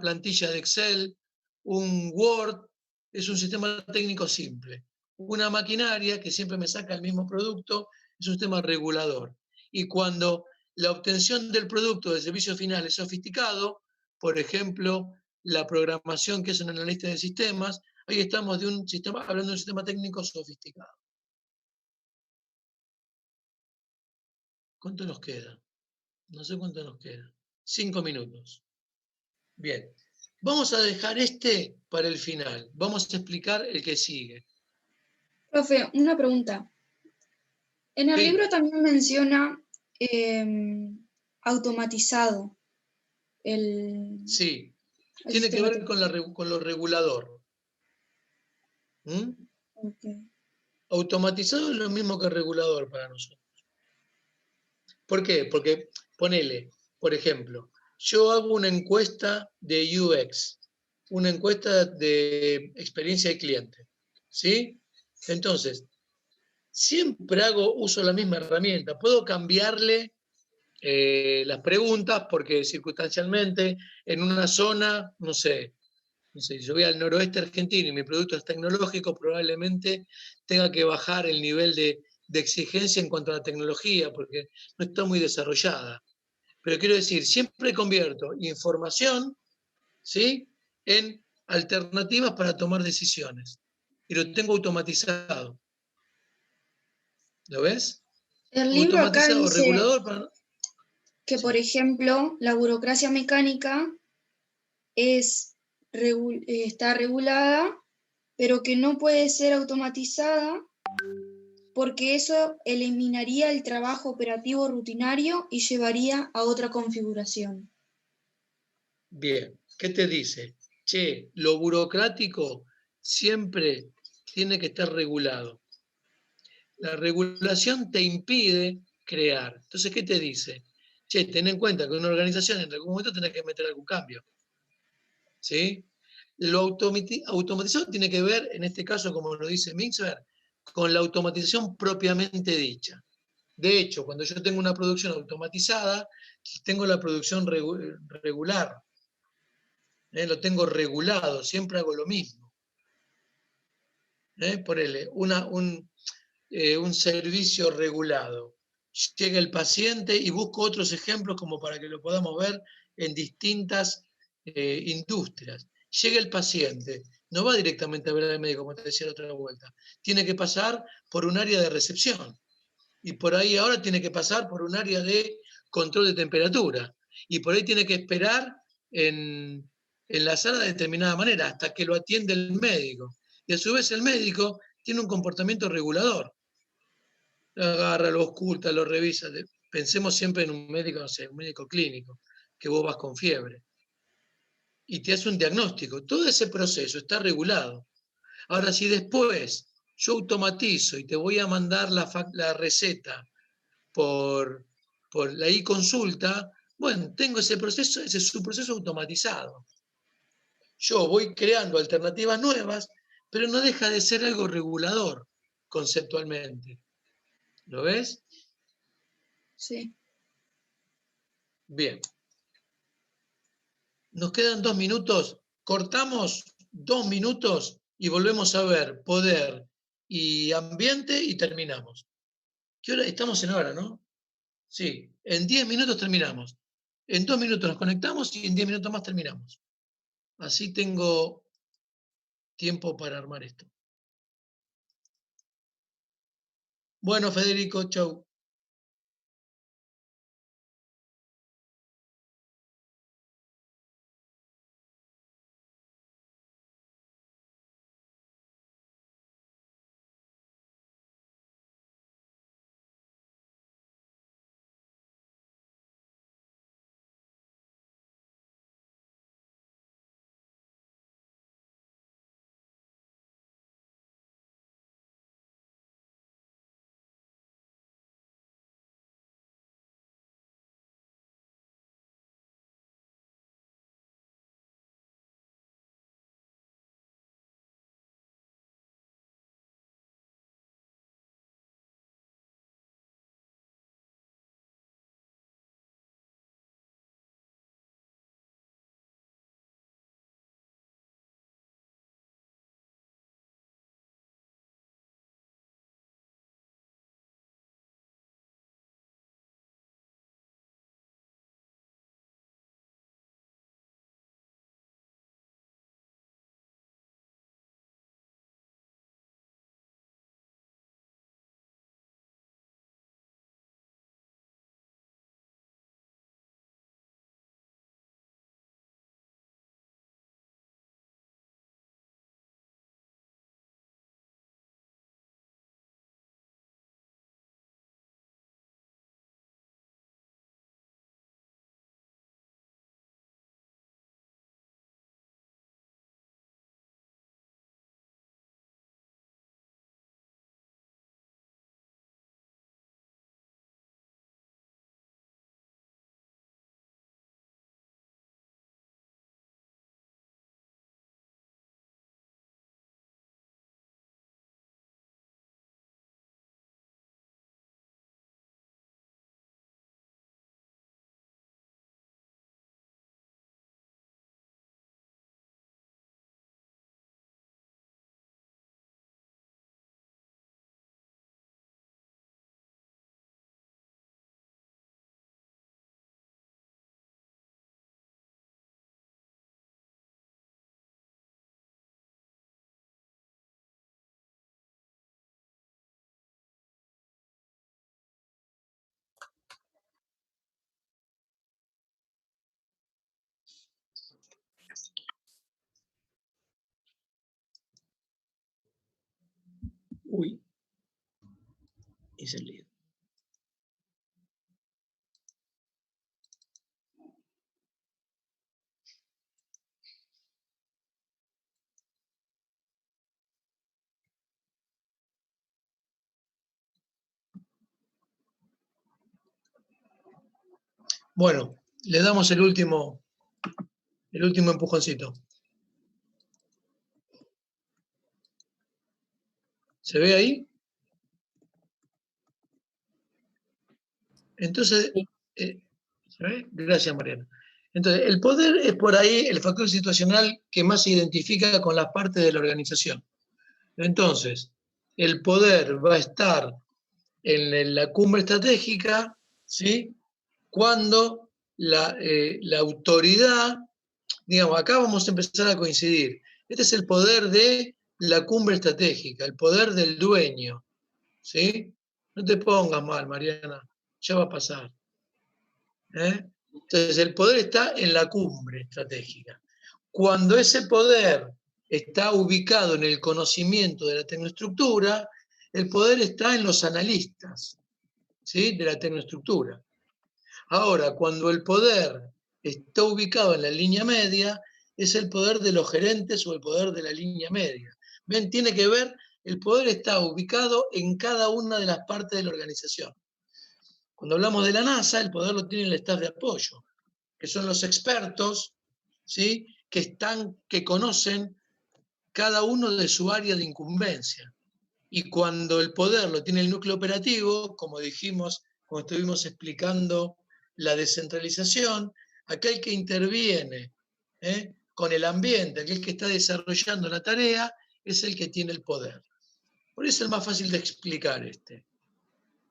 plantilla de Excel, un Word, es un sistema técnico simple. Una maquinaria que siempre me saca el mismo producto es un sistema regulador. Y cuando la obtención del producto del servicio final es sofisticado, por ejemplo, la programación que es un analista de sistemas, ahí estamos hablando de un sistema técnico sofisticado. ¿Cuánto nos queda? No sé cuánto nos queda. 5 minutos. Bien. Vamos a dejar para el final. Vamos a explicar el que sigue. Profe, una pregunta. En el Sí. libro también menciona automatizado. Sí. Tiene que ver con lo regulador. ¿Mm? Okay. Automatizado es lo mismo que regulador para nosotros. ¿Por qué? Porque, ponele, por ejemplo, yo hago una encuesta de UX, una encuesta de experiencia de cliente, ¿sí? Entonces, siempre uso la misma herramienta. Puedo cambiarle las preguntas porque circunstancialmente en una zona, no sé, si yo voy al noroeste argentino y mi producto es tecnológico, probablemente tenga que bajar el nivel de exigencia en cuanto a la tecnología, porque no está muy desarrollada. Pero quiero decir, siempre convierto información, ¿sí?, en alternativas para tomar decisiones. Y lo tengo automatizado. ¿Lo ves? El libro acá Automatizado, dice regulador para... que, Sí. por ejemplo, la burocracia mecánica está regulada, pero que no puede ser automatizada porque eso eliminaría el trabajo operativo rutinario y llevaría a otra configuración. Bien, ¿qué te dice? Che, lo burocrático siempre tiene que estar regulado. La regulación te impide crear. Entonces, ¿qué te dice? Che, ten en cuenta que una organización en algún momento tiene que meter algún cambio. ¿Sí? Lo automatizado tiene que ver, en este caso, como lo dice Mixer, con la automatización propiamente dicha. De hecho, cuando yo tengo una producción automatizada, tengo la producción regular. Lo tengo regulado, siempre hago lo mismo. Ponele, un servicio regulado. Llega el paciente y busco otros ejemplos como para que lo podamos ver en distintas industrias. Llega el paciente, no va directamente a ver al médico, como te decía la otra vuelta. Tiene que pasar por un área de recepción. Y por ahí ahora tiene que pasar por un área de control de temperatura. Y por ahí tiene que esperar en la sala de determinada manera hasta que lo atiende el médico. Y a su vez el médico tiene un comportamiento regulador. Lo agarra, lo oculta, lo revisa. Pensemos siempre en un médico, no sé, un médico clínico, que vos vas con fiebre. Y te hace un diagnóstico. Todo ese proceso está regulado. Ahora, si después yo automatizo y te voy a mandar la receta por la e-consulta, bueno, tengo ese proceso, ese es su proceso automatizado. Yo voy creando alternativas nuevas, pero no deja de ser algo regulador conceptualmente. ¿Lo ves? Sí. Bien. Nos quedan 2 minutos. Cortamos 2 minutos y volvemos a ver poder y ambiente y terminamos. ¿Qué hora? Estamos en hora, ¿no? Sí. En 10 minutos terminamos. En 2 minutos nos conectamos y en 10 minutos más terminamos. Así tengo tiempo para armar esto. Bueno, Federico, chau. Uy, hice el lío. Bueno, le damos el último empujoncito. ¿Se ve ahí? Entonces, ¿se ve? Gracias, Mariana. Entonces, el poder es por ahí el factor situacional que más se identifica con las partes de la organización. Entonces, el poder va a estar en la cumbre estratégica, ¿sí? Cuando la autoridad, digamos, acá vamos a empezar a coincidir. Este es el poder de la cumbre estratégica, el poder del dueño, ¿sí? No te pongas mal, Mariana, ya va a pasar. Entonces, el poder está en la cumbre estratégica. Cuando ese poder está ubicado en el conocimiento de la tecnoestructura, el poder está en los analistas, ¿sí? De la tecnoestructura. Ahora, cuando el poder está ubicado en la línea media, es el poder de los gerentes o el poder de la línea media. ¿Ven? Tiene que ver, el poder está ubicado en cada una de las partes de la organización. Cuando hablamos de la NASA, el poder lo tiene el staff de apoyo, que son los expertos, ¿sí? que conocen cada uno de su área de incumbencia. Y cuando el poder lo tiene el núcleo operativo, como dijimos, como estuvimos explicando la descentralización, aquel que interviene con el ambiente, aquel que está desarrollando la tarea, es el que tiene el poder. Por eso es el más fácil de explicar este.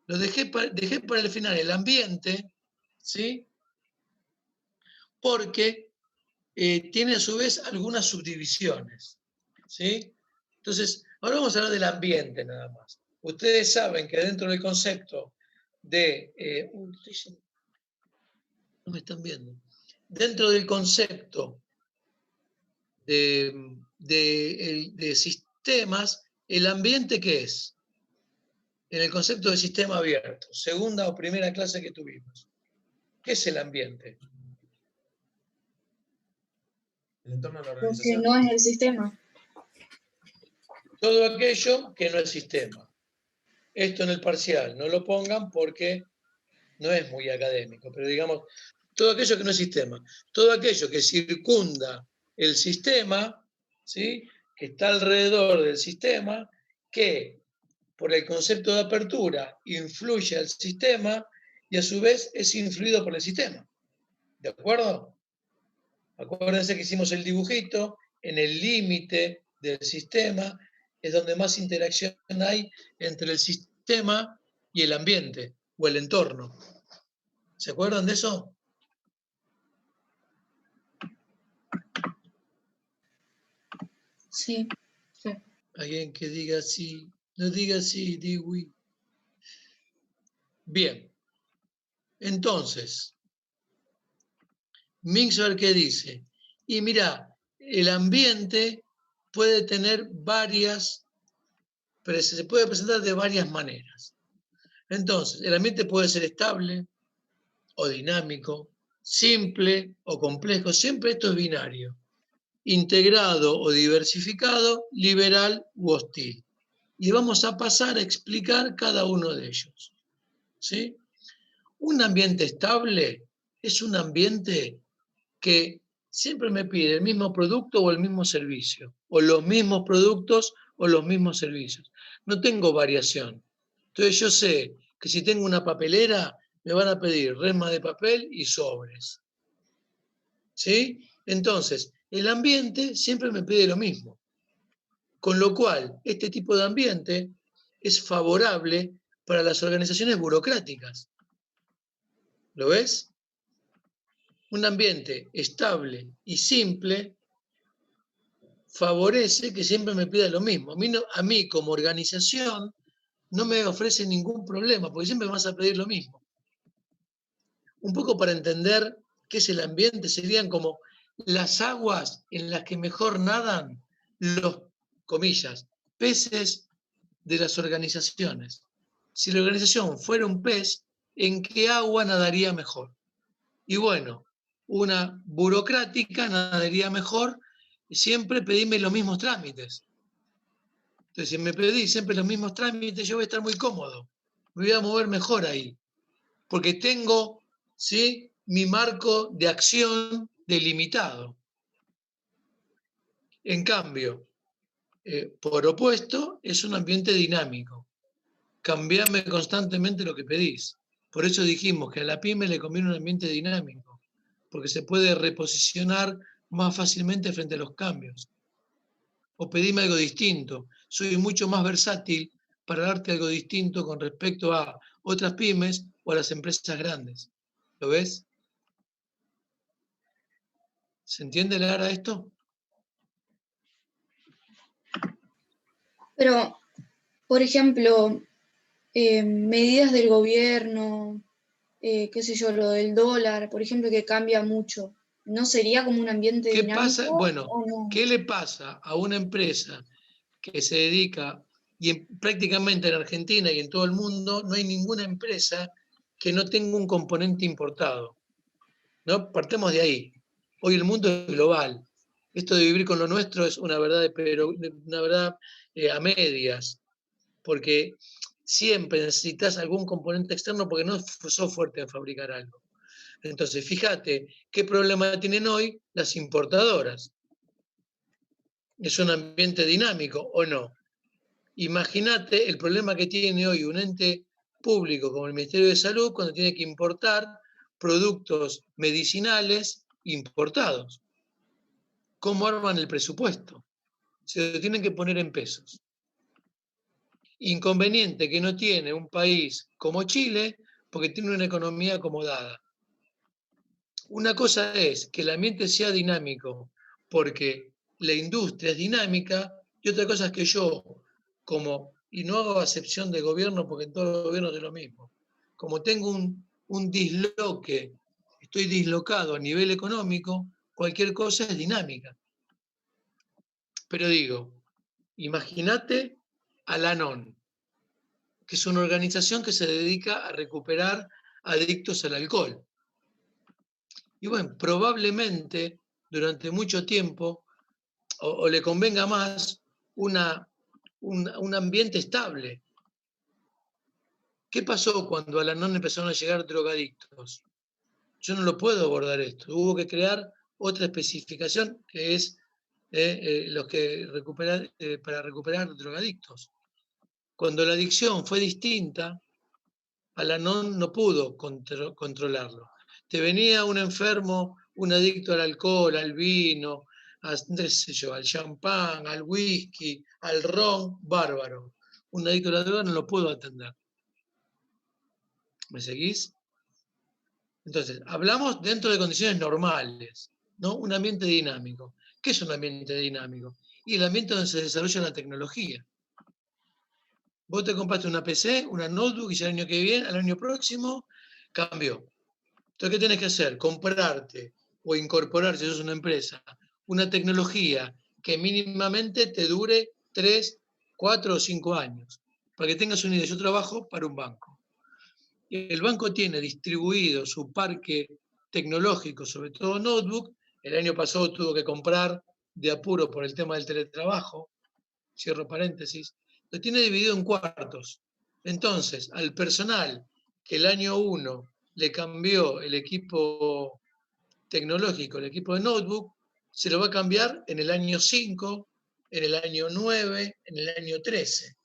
Lo dejé para el final, el ambiente, ¿sí? Porque tiene a su vez algunas subdivisiones, ¿sí? Entonces, ahora vamos a hablar del ambiente nada más. Ustedes saben que dentro del concepto de... no me están viendo. Dentro del concepto de sistemas, ¿el ambiente qué es? En el concepto de sistema abierto, segunda o primera clase que tuvimos. ¿Qué es el ambiente? El entorno de la Porque organización. no es el sistema. Todo aquello que no es sistema. Esto en el parcial, no lo pongan porque no es muy académico, pero digamos, todo aquello que no es sistema, todo aquello que circunda el sistema, ¿sí? Que está alrededor del sistema, que por el concepto de apertura influye al sistema y a su vez es influido por el sistema. ¿De acuerdo? Acuérdense que hicimos el dibujito, en el límite del sistema es donde más interacción hay entre el sistema y el ambiente o el entorno. ¿Se acuerdan de eso? Sí. Alguien que diga sí, no diga sí, diwi. Bien. Entonces, Minxer, ¿qué dice? Y mira, el ambiente puede tener se puede presentar de varias maneras. Entonces, el ambiente puede ser estable o dinámico, simple o complejo, siempre esto es binario, integrado o diversificado, liberal u hostil. Y vamos a pasar a explicar cada uno de ellos. ¿Sí? Un ambiente estable es un ambiente que siempre me pide el mismo producto o el mismo servicio, o los mismos productos o los mismos servicios. No tengo variación. Entonces yo sé que si tengo una papelera, me van a pedir resma de papel y sobres. ¿Sí? Entonces, el ambiente siempre me pide lo mismo. Con lo cual, este tipo de ambiente es favorable para las organizaciones burocráticas. ¿Lo ves? Un ambiente estable y simple favorece que siempre me pida lo mismo. A mí como organización no me ofrece ningún problema, porque siempre me vas a pedir lo mismo. Un poco para entender qué es el ambiente, serían como las aguas en las que mejor nadan los, comillas, peces de las organizaciones. Si la organización fuera un pez, ¿en qué agua nadaría mejor? Y bueno, una burocrática nadaría mejor, siempre pedime los mismos trámites. Entonces, si me pedís siempre los mismos trámites, yo voy a estar muy cómodo. Me voy a mover mejor ahí. Porque tengo, ¿sí?, mi marco de acción delimitado. En cambio, por opuesto, es un ambiente dinámico. Cambiame constantemente lo que pedís. Por eso dijimos que a la pyme le conviene un ambiente dinámico, porque se puede reposicionar más fácilmente frente a los cambios. O pedime algo distinto. Soy mucho más versátil para darte algo distinto con respecto a otras pymes o a las empresas grandes. ¿Lo ves? ¿Se entiende, Lara, esto? Pero, por ejemplo, medidas del gobierno, qué sé yo, lo del dólar, por ejemplo, que cambia mucho, ¿no sería como un ambiente ¿Qué dinámico pasa? Bueno, o no? ¿qué le pasa a una empresa que se dedica, prácticamente en Argentina y en todo el mundo, no hay ninguna empresa que no tenga un componente importado? ¿No? Partemos de ahí. Hoy el mundo es global. Esto de vivir con lo nuestro es una verdad, pero una verdad a medias, porque siempre necesitas algún componente externo porque no sos fuerte en fabricar algo. Entonces, fíjate qué problema tienen hoy las importadoras. ¿Es un ambiente dinámico o no? Imagínate el problema que tiene hoy un ente público como el Ministerio de Salud cuando tiene que importar productos medicinales importados. ¿Cómo arman el presupuesto? Se lo tienen que poner en pesos. Inconveniente que no tiene un país como Chile porque tiene una economía acomodada. Una cosa es que el ambiente sea dinámico porque la industria es dinámica y otra cosa es que yo, y no hago acepción de gobierno porque en todos los gobiernos es lo mismo, como tengo un disloque, estoy dislocado a nivel económico, cualquier cosa es dinámica. Pero digo, imagínate a la ANON, que es una organización que se dedica a recuperar adictos al alcohol. Y bueno, probablemente durante mucho tiempo o le convenga más un ambiente estable. ¿Qué pasó cuando a la ANON empezaron a llegar drogadictos? Yo no lo puedo abordar esto. Hubo que crear otra especificación que es los que para recuperar drogadictos. Cuando la adicción fue distinta, a la ANON no pudo controlarlo. Te venía un enfermo, un adicto al alcohol, al vino, al champán, al whisky, al ron, bárbaro. Un adicto a la droga no lo pudo atender. ¿Me seguís? Entonces, hablamos dentro de condiciones normales, ¿no? Un ambiente dinámico. ¿Qué es un ambiente dinámico? Y el ambiente donde se desarrolla la tecnología. Vos te compraste una PC, una notebook, y el año que viene, al año próximo, cambió. Entonces, ¿qué tenés que hacer? Comprarte o incorporar, si sos una empresa, una tecnología que mínimamente te dure 3, 4 o 5 años. Para que tengas una idea, yo trabajo para un banco. El banco tiene distribuido su parque tecnológico, sobre todo notebook. El año pasado tuvo que comprar de apuro por el tema del teletrabajo, cierro paréntesis, lo tiene dividido en cuartos. Entonces, al personal que el año 1 le cambió el equipo tecnológico, el equipo de notebook, se lo va a cambiar en el año 5, en el año 9, en el año 13.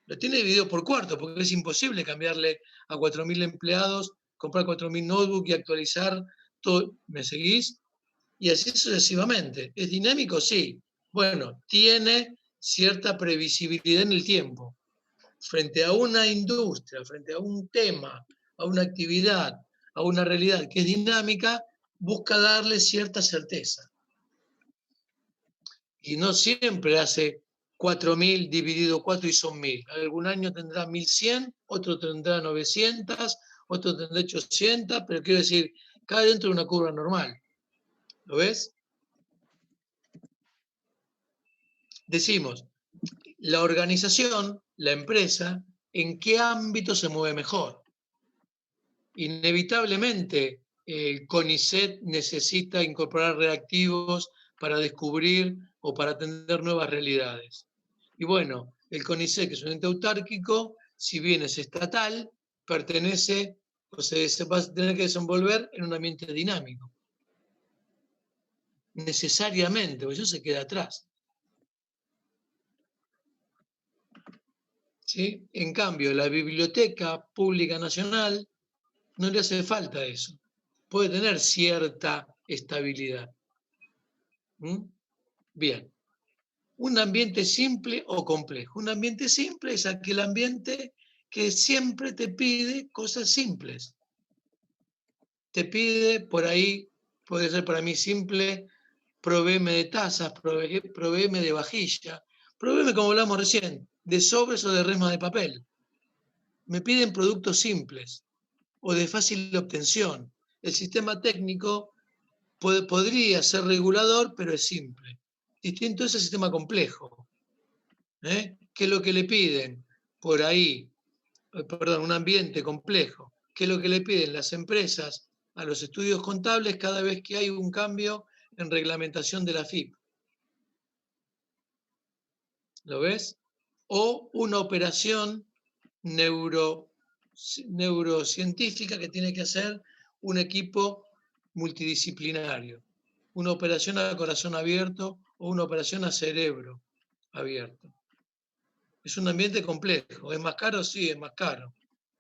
Lo tiene dividido por cuartos, porque es imposible cambiarle a 4.000 empleados, comprar 4.000 notebooks y actualizar todo. ¿Me seguís? Y así sucesivamente. ¿Es dinámico? Sí. Bueno, tiene cierta previsibilidad en el tiempo. Frente a una industria, frente a un tema, a una actividad, a una realidad que es dinámica, busca darle cierta certeza. Y no siempre hace 4.000 dividido 4 y son 1.000. Algún año tendrá 1.100, otro tendrá 900, otro tendrá 800, pero quiero decir, cae dentro de una curva normal. ¿Lo ves? Decimos, la organización, la empresa, ¿en qué ámbito se mueve mejor? Inevitablemente, el CONICET necesita incorporar reactivos para descubrir o para atender nuevas realidades. Y bueno, el CONICET, que es un ente autárquico, si bien es estatal, pertenece o se va a tener que desenvolver en un ambiente dinámico. Necesariamente, porque eso se queda atrás. ¿sí? En cambio, la Biblioteca Pública Nacional no le hace falta eso. Puede tener cierta estabilidad. ¿Mm? Bien. Un ambiente simple o complejo. Un ambiente simple es aquel ambiente que siempre te pide cosas simples. Te pide por ahí, puede ser para mí simple, provéeme de tazas, provéeme de vajilla, provéeme, como hablamos recién, de sobres o de resmas de papel. Me piden productos simples o de fácil obtención. El sistema técnico podría ser regulador, pero es simple. Distinto es el sistema complejo. ¿Qué es lo que le piden? Por ahí, perdón, un ambiente complejo. ¿Qué es lo que le piden las empresas a los estudios contables cada vez que hay un cambio en reglamentación de la FIP? ¿Lo ves? O una operación neurocientífica que tiene que hacer un equipo multidisciplinario. Una operación a corazón abierto o una operación a cerebro abierto. Es un ambiente complejo. ¿Es más caro? Sí, es más caro.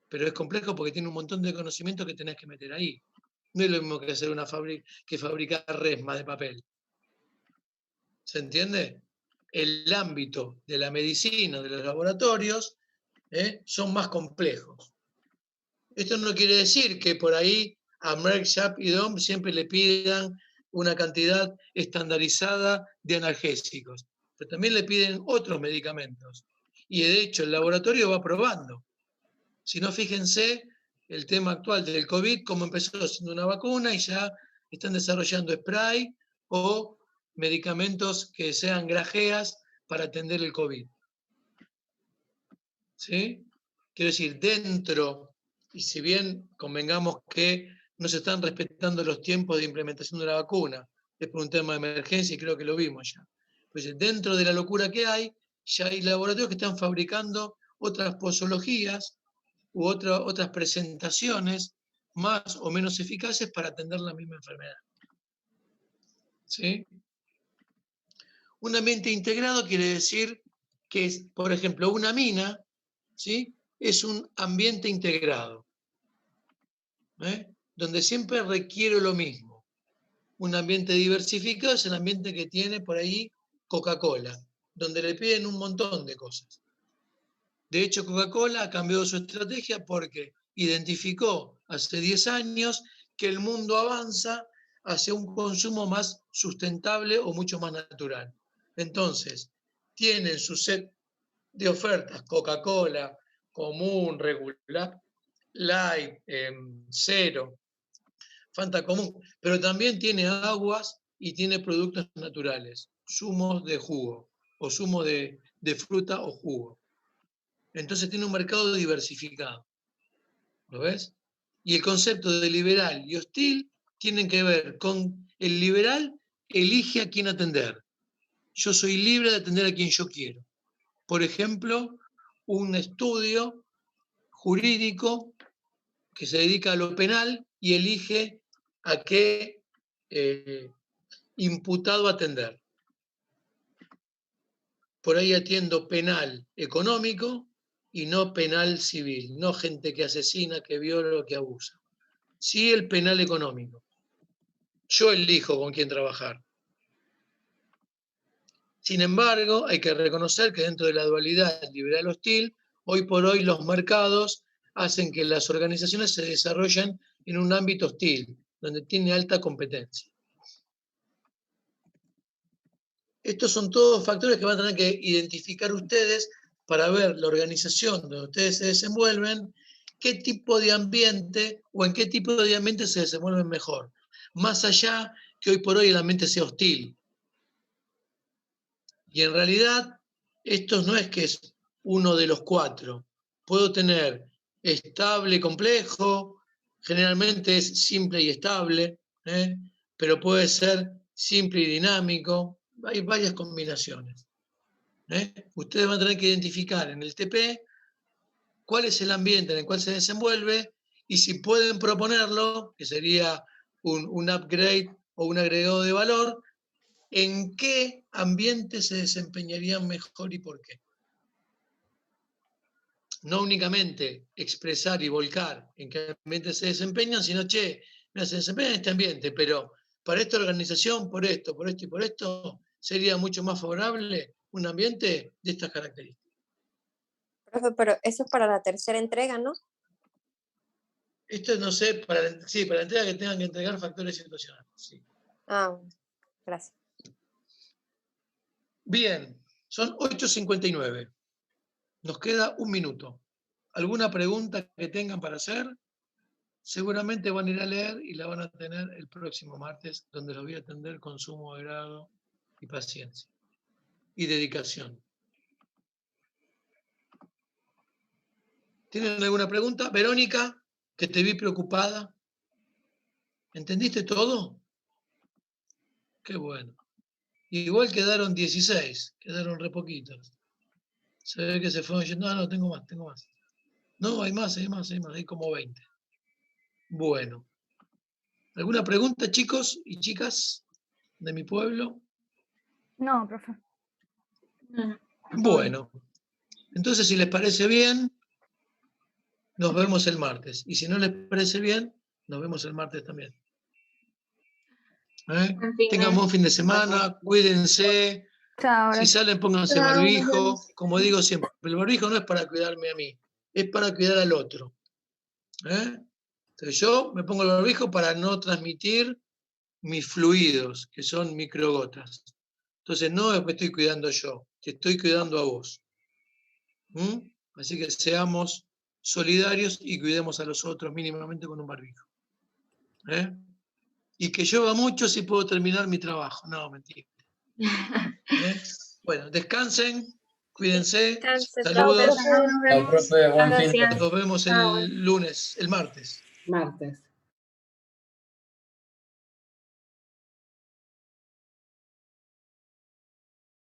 Pero es complejo porque tiene un montón de conocimientos que tenés que meter ahí. No es lo mismo que hacer una que fabricar resmas de papel. ¿Se entiende? El ámbito de la medicina, de los laboratorios, son más complejos. Esto no quiere decir que por ahí a Merck, Sharp y Dohme siempre le pidan una cantidad estandarizada de analgésicos, pero también le piden otros medicamentos. Y de hecho el laboratorio va probando. Si no, fíjense el tema actual del COVID, cómo empezó siendo una vacuna y ya están desarrollando spray o medicamentos que sean grajeas para atender el COVID. ¿Sí? Quiero decir, dentro, y si bien convengamos que no se están respetando los tiempos de implementación de la vacuna, es por un tema de emergencia y creo que lo vimos ya. Pues dentro de la locura que hay, ya hay laboratorios que están fabricando otras posologías u otras presentaciones más o menos eficaces para atender la misma enfermedad. ¿Sí? Un ambiente integrado quiere decir que, por ejemplo, una mina, ¿sí?, es un ambiente integrado, donde siempre requiere lo mismo. Un ambiente diversificado es el ambiente que tiene por ahí Coca-Cola, donde le piden un montón de cosas. De hecho, Coca-Cola ha cambiado su estrategia porque identificó hace 10 años que el mundo avanza hacia un consumo más sustentable o mucho más natural. Entonces, tienen su set de ofertas, Coca-Cola, común, regular, light, cero, Fanta común, pero también tiene aguas y tiene productos naturales, zumos de jugo o zumo de fruta o jugo. Entonces tiene un mercado diversificado. ¿Lo ves? Y el concepto de liberal y hostil tienen que ver con el liberal elige a quién atender. Yo soy libre de atender a quien yo quiero. Por ejemplo, un estudio jurídico que se dedica a lo penal y elige a qué imputado atender. Por ahí atiendo penal económico y no penal civil, no gente que asesina, que viola o que abusa. Sí el penal económico. Yo elijo con quién trabajar. Sin embargo, hay que reconocer que dentro de la dualidad liberal-hostil, hoy por hoy los mercados hacen que las organizaciones se desarrollen en un ámbito hostil, donde tiene alta competencia. Estos son todos factores que van a tener que identificar ustedes para ver la organización donde ustedes se desenvuelven, qué tipo de ambiente o en qué tipo de ambiente se desenvuelven mejor. Más allá que hoy por hoy el ambiente sea hostil. Y en realidad, esto no es que es uno de los cuatro. Puedo tener estable, complejo, generalmente es simple y estable, pero puede ser simple y dinámico. Hay varias combinaciones. Ustedes van a tener que identificar en el TP cuál es el ambiente en el cual se desenvuelve y si pueden proponerlo, que sería un upgrade o un agregado de valor, en qué ambiente se desempeñarían mejor y por qué. no únicamente expresar y volcar en qué ambiente se desempeñan, sino, che, mira, se desempeñan en este ambiente, pero para esta organización, por esto y por esto, sería mucho más favorable un ambiente de estas características. Profe, pero eso es para la tercera entrega, ¿no? Esto no sé, para la entrega que tengan que entregar factores situacionales. Sí. Ah, bueno, gracias. Bien, son 8:59. Nos queda 1 minuto. ¿Alguna pregunta que tengan para hacer? Seguramente van a ir a leer y la van a tener el próximo martes, donde los voy a atender con sumo agrado y paciencia y dedicación. ¿Tienen alguna pregunta? Verónica, que te vi preocupada. ¿Entendiste todo? Qué bueno. Igual quedaron 16, quedaron re poquitos. Se ve que se fueron diciendo, no, tengo más. No, hay más, hay como 20. Bueno. ¿Alguna pregunta, chicos y chicas de mi pueblo? No, profe. Bueno. Entonces, si les parece bien, nos vemos el martes. Y si no les parece bien, nos vemos el martes también. Tengan buen fin de semana, cuídense. Chao, Si salen, pónganse Chao, nos barbijo. vemos. Como digo siempre, el barbijo no es para cuidarme a mí, es para cuidar al otro. Entonces yo me pongo el barbijo para no transmitir mis fluidos, que son microgotas. Entonces no me estoy cuidando yo, te estoy cuidando a vos. Así que seamos solidarios y cuidemos a los otros mínimamente con un barbijo. Y que llueva mucho si puedo terminar mi trabajo. No, mentira. Bueno, descansen, cuídense, Descanse, saludos. Nos vemos. Chao, profe, buen fin de Gracias. Nos vemos Chao. el lunes, el martes. Martes.